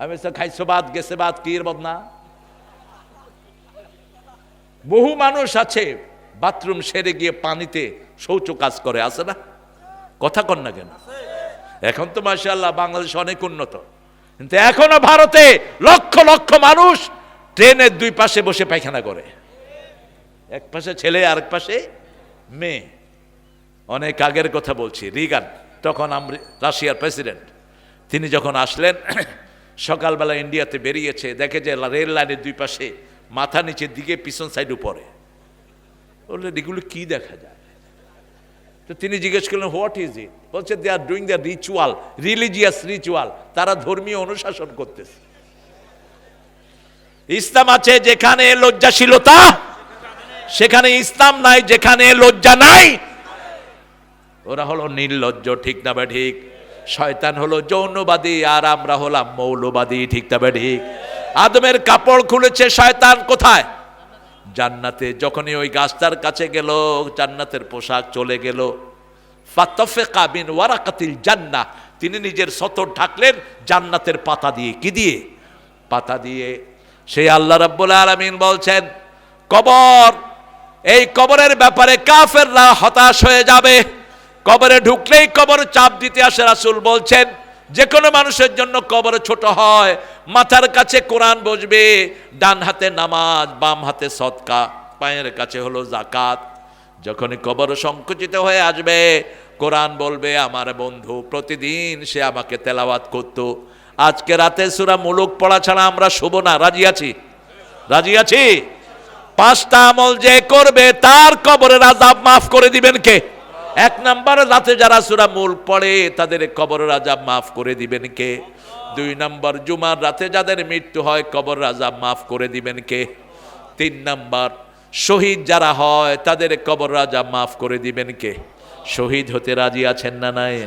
আমি খাইছো ভাত, গেছে ভাত। কি এর বদনা? বহু মানুষ আছে বাথরুম সেরে গিয়ে পানিতে শৌচ কাজ করে, আছে না? কথা কন না কেন? এখন তো মাশাআল্লাহ বাংলাদেশ অনেক উন্নত, কিন্তু এখনো ভারতে লক্ষ লক্ষ মানুষ ট্রেনের 2 পাশে বসে পায়খানা করে। এক পাশে ছেলে, আরেক পাশে মেয়ে। অনেক আগের কথা বলছি, রিগান তখন রাশিয়ার প্রেসিডেন্ট, তিনি যখন আসলেন সকালবেলা ইন্ডিয়াতে বেরিয়েছে, দেখে যে রেল লাইনের 2 পাশে মাথা নিচের দিকে, পিছন সাইড উপরে। বললেন এগুলো কি দেখা যায়? তো তিনি জিজ্ঞেস করলেন হোয়াট ইজ ইট? বলছে they are doing the ritual, religious ritual. তারা ধর্মীয় অনুশাসন করতেছে। ইসলাম আছে যেখানে লজ্জাশীলতা, সেখানে ইসলাম নাই। যেখানে লজ্জা নাই, ওরা হলো নির্লজ্জ। ঠিক না বা ঠিক? শয়তান হলো যৌনবাদী, আর আমরা হলাম মৌলবাদী। ঠিক না বা ঠিক? আদমের কাপড় খুলেছে শয়তান কোথায়? জান্নাতে। যখনই ওই গাছটার কাছে গেল, জান্নাতের পোশাক চলে গেল। ফাতাফিকা মিন ওয়ারাকাতিল জান্নাহ, তিনি নিজের সতর ঢাকলেন জান্নাতের পাতা দিয়ে। কি দিয়ে? পাতা দিয়ে। সেই আল্লাহ রাব্বুল আলামিন বলছেন কবর, এই কবরের ব্যাপারে কাফেররা হতাশ হয়ে যাবে। কবরে ঢুকলেই কবর চাপ দিতে আসে। রাসূল বলছেন যে কোনো মানুষের জন্য কবর ছোট হয়। মাথার কাছে কোরআন বসবে, ডান হাতে নামাজ, বাম হাতে সদকা। পায়ের কাছে হলো যাকাত। যখনই কবর সংকুচিত হয়ে আসবে, কোরআন বলবে আমার বন্ধু প্রতিদিন সে আমাকে তেলাওয়াত করত, আজকে রাতে সূরা মুলুক পড়া ছাড়া আমরা শুভ না। রাজি আছি? রাজি আছি? 5টা আমল যে করবে তার কবরের আযাব মাফ করে দিবেন কে? 1 নাম্বার, রাতে যারা সূরা মুলক পড়ে তাদের কবরের আযাব মাফ করে দিবেন কে? 2 নাম্বার, জুমার রাতে যাদের মৃত্যু হয় কবরের আযাব মাফ করে দিবেন কে? 3 নাম্বার, শহীদ যারা হয় তাদের কবরের আযাব মাফ করে দিবেন কে? শহীদ হতে রাজি আছেন না নাই?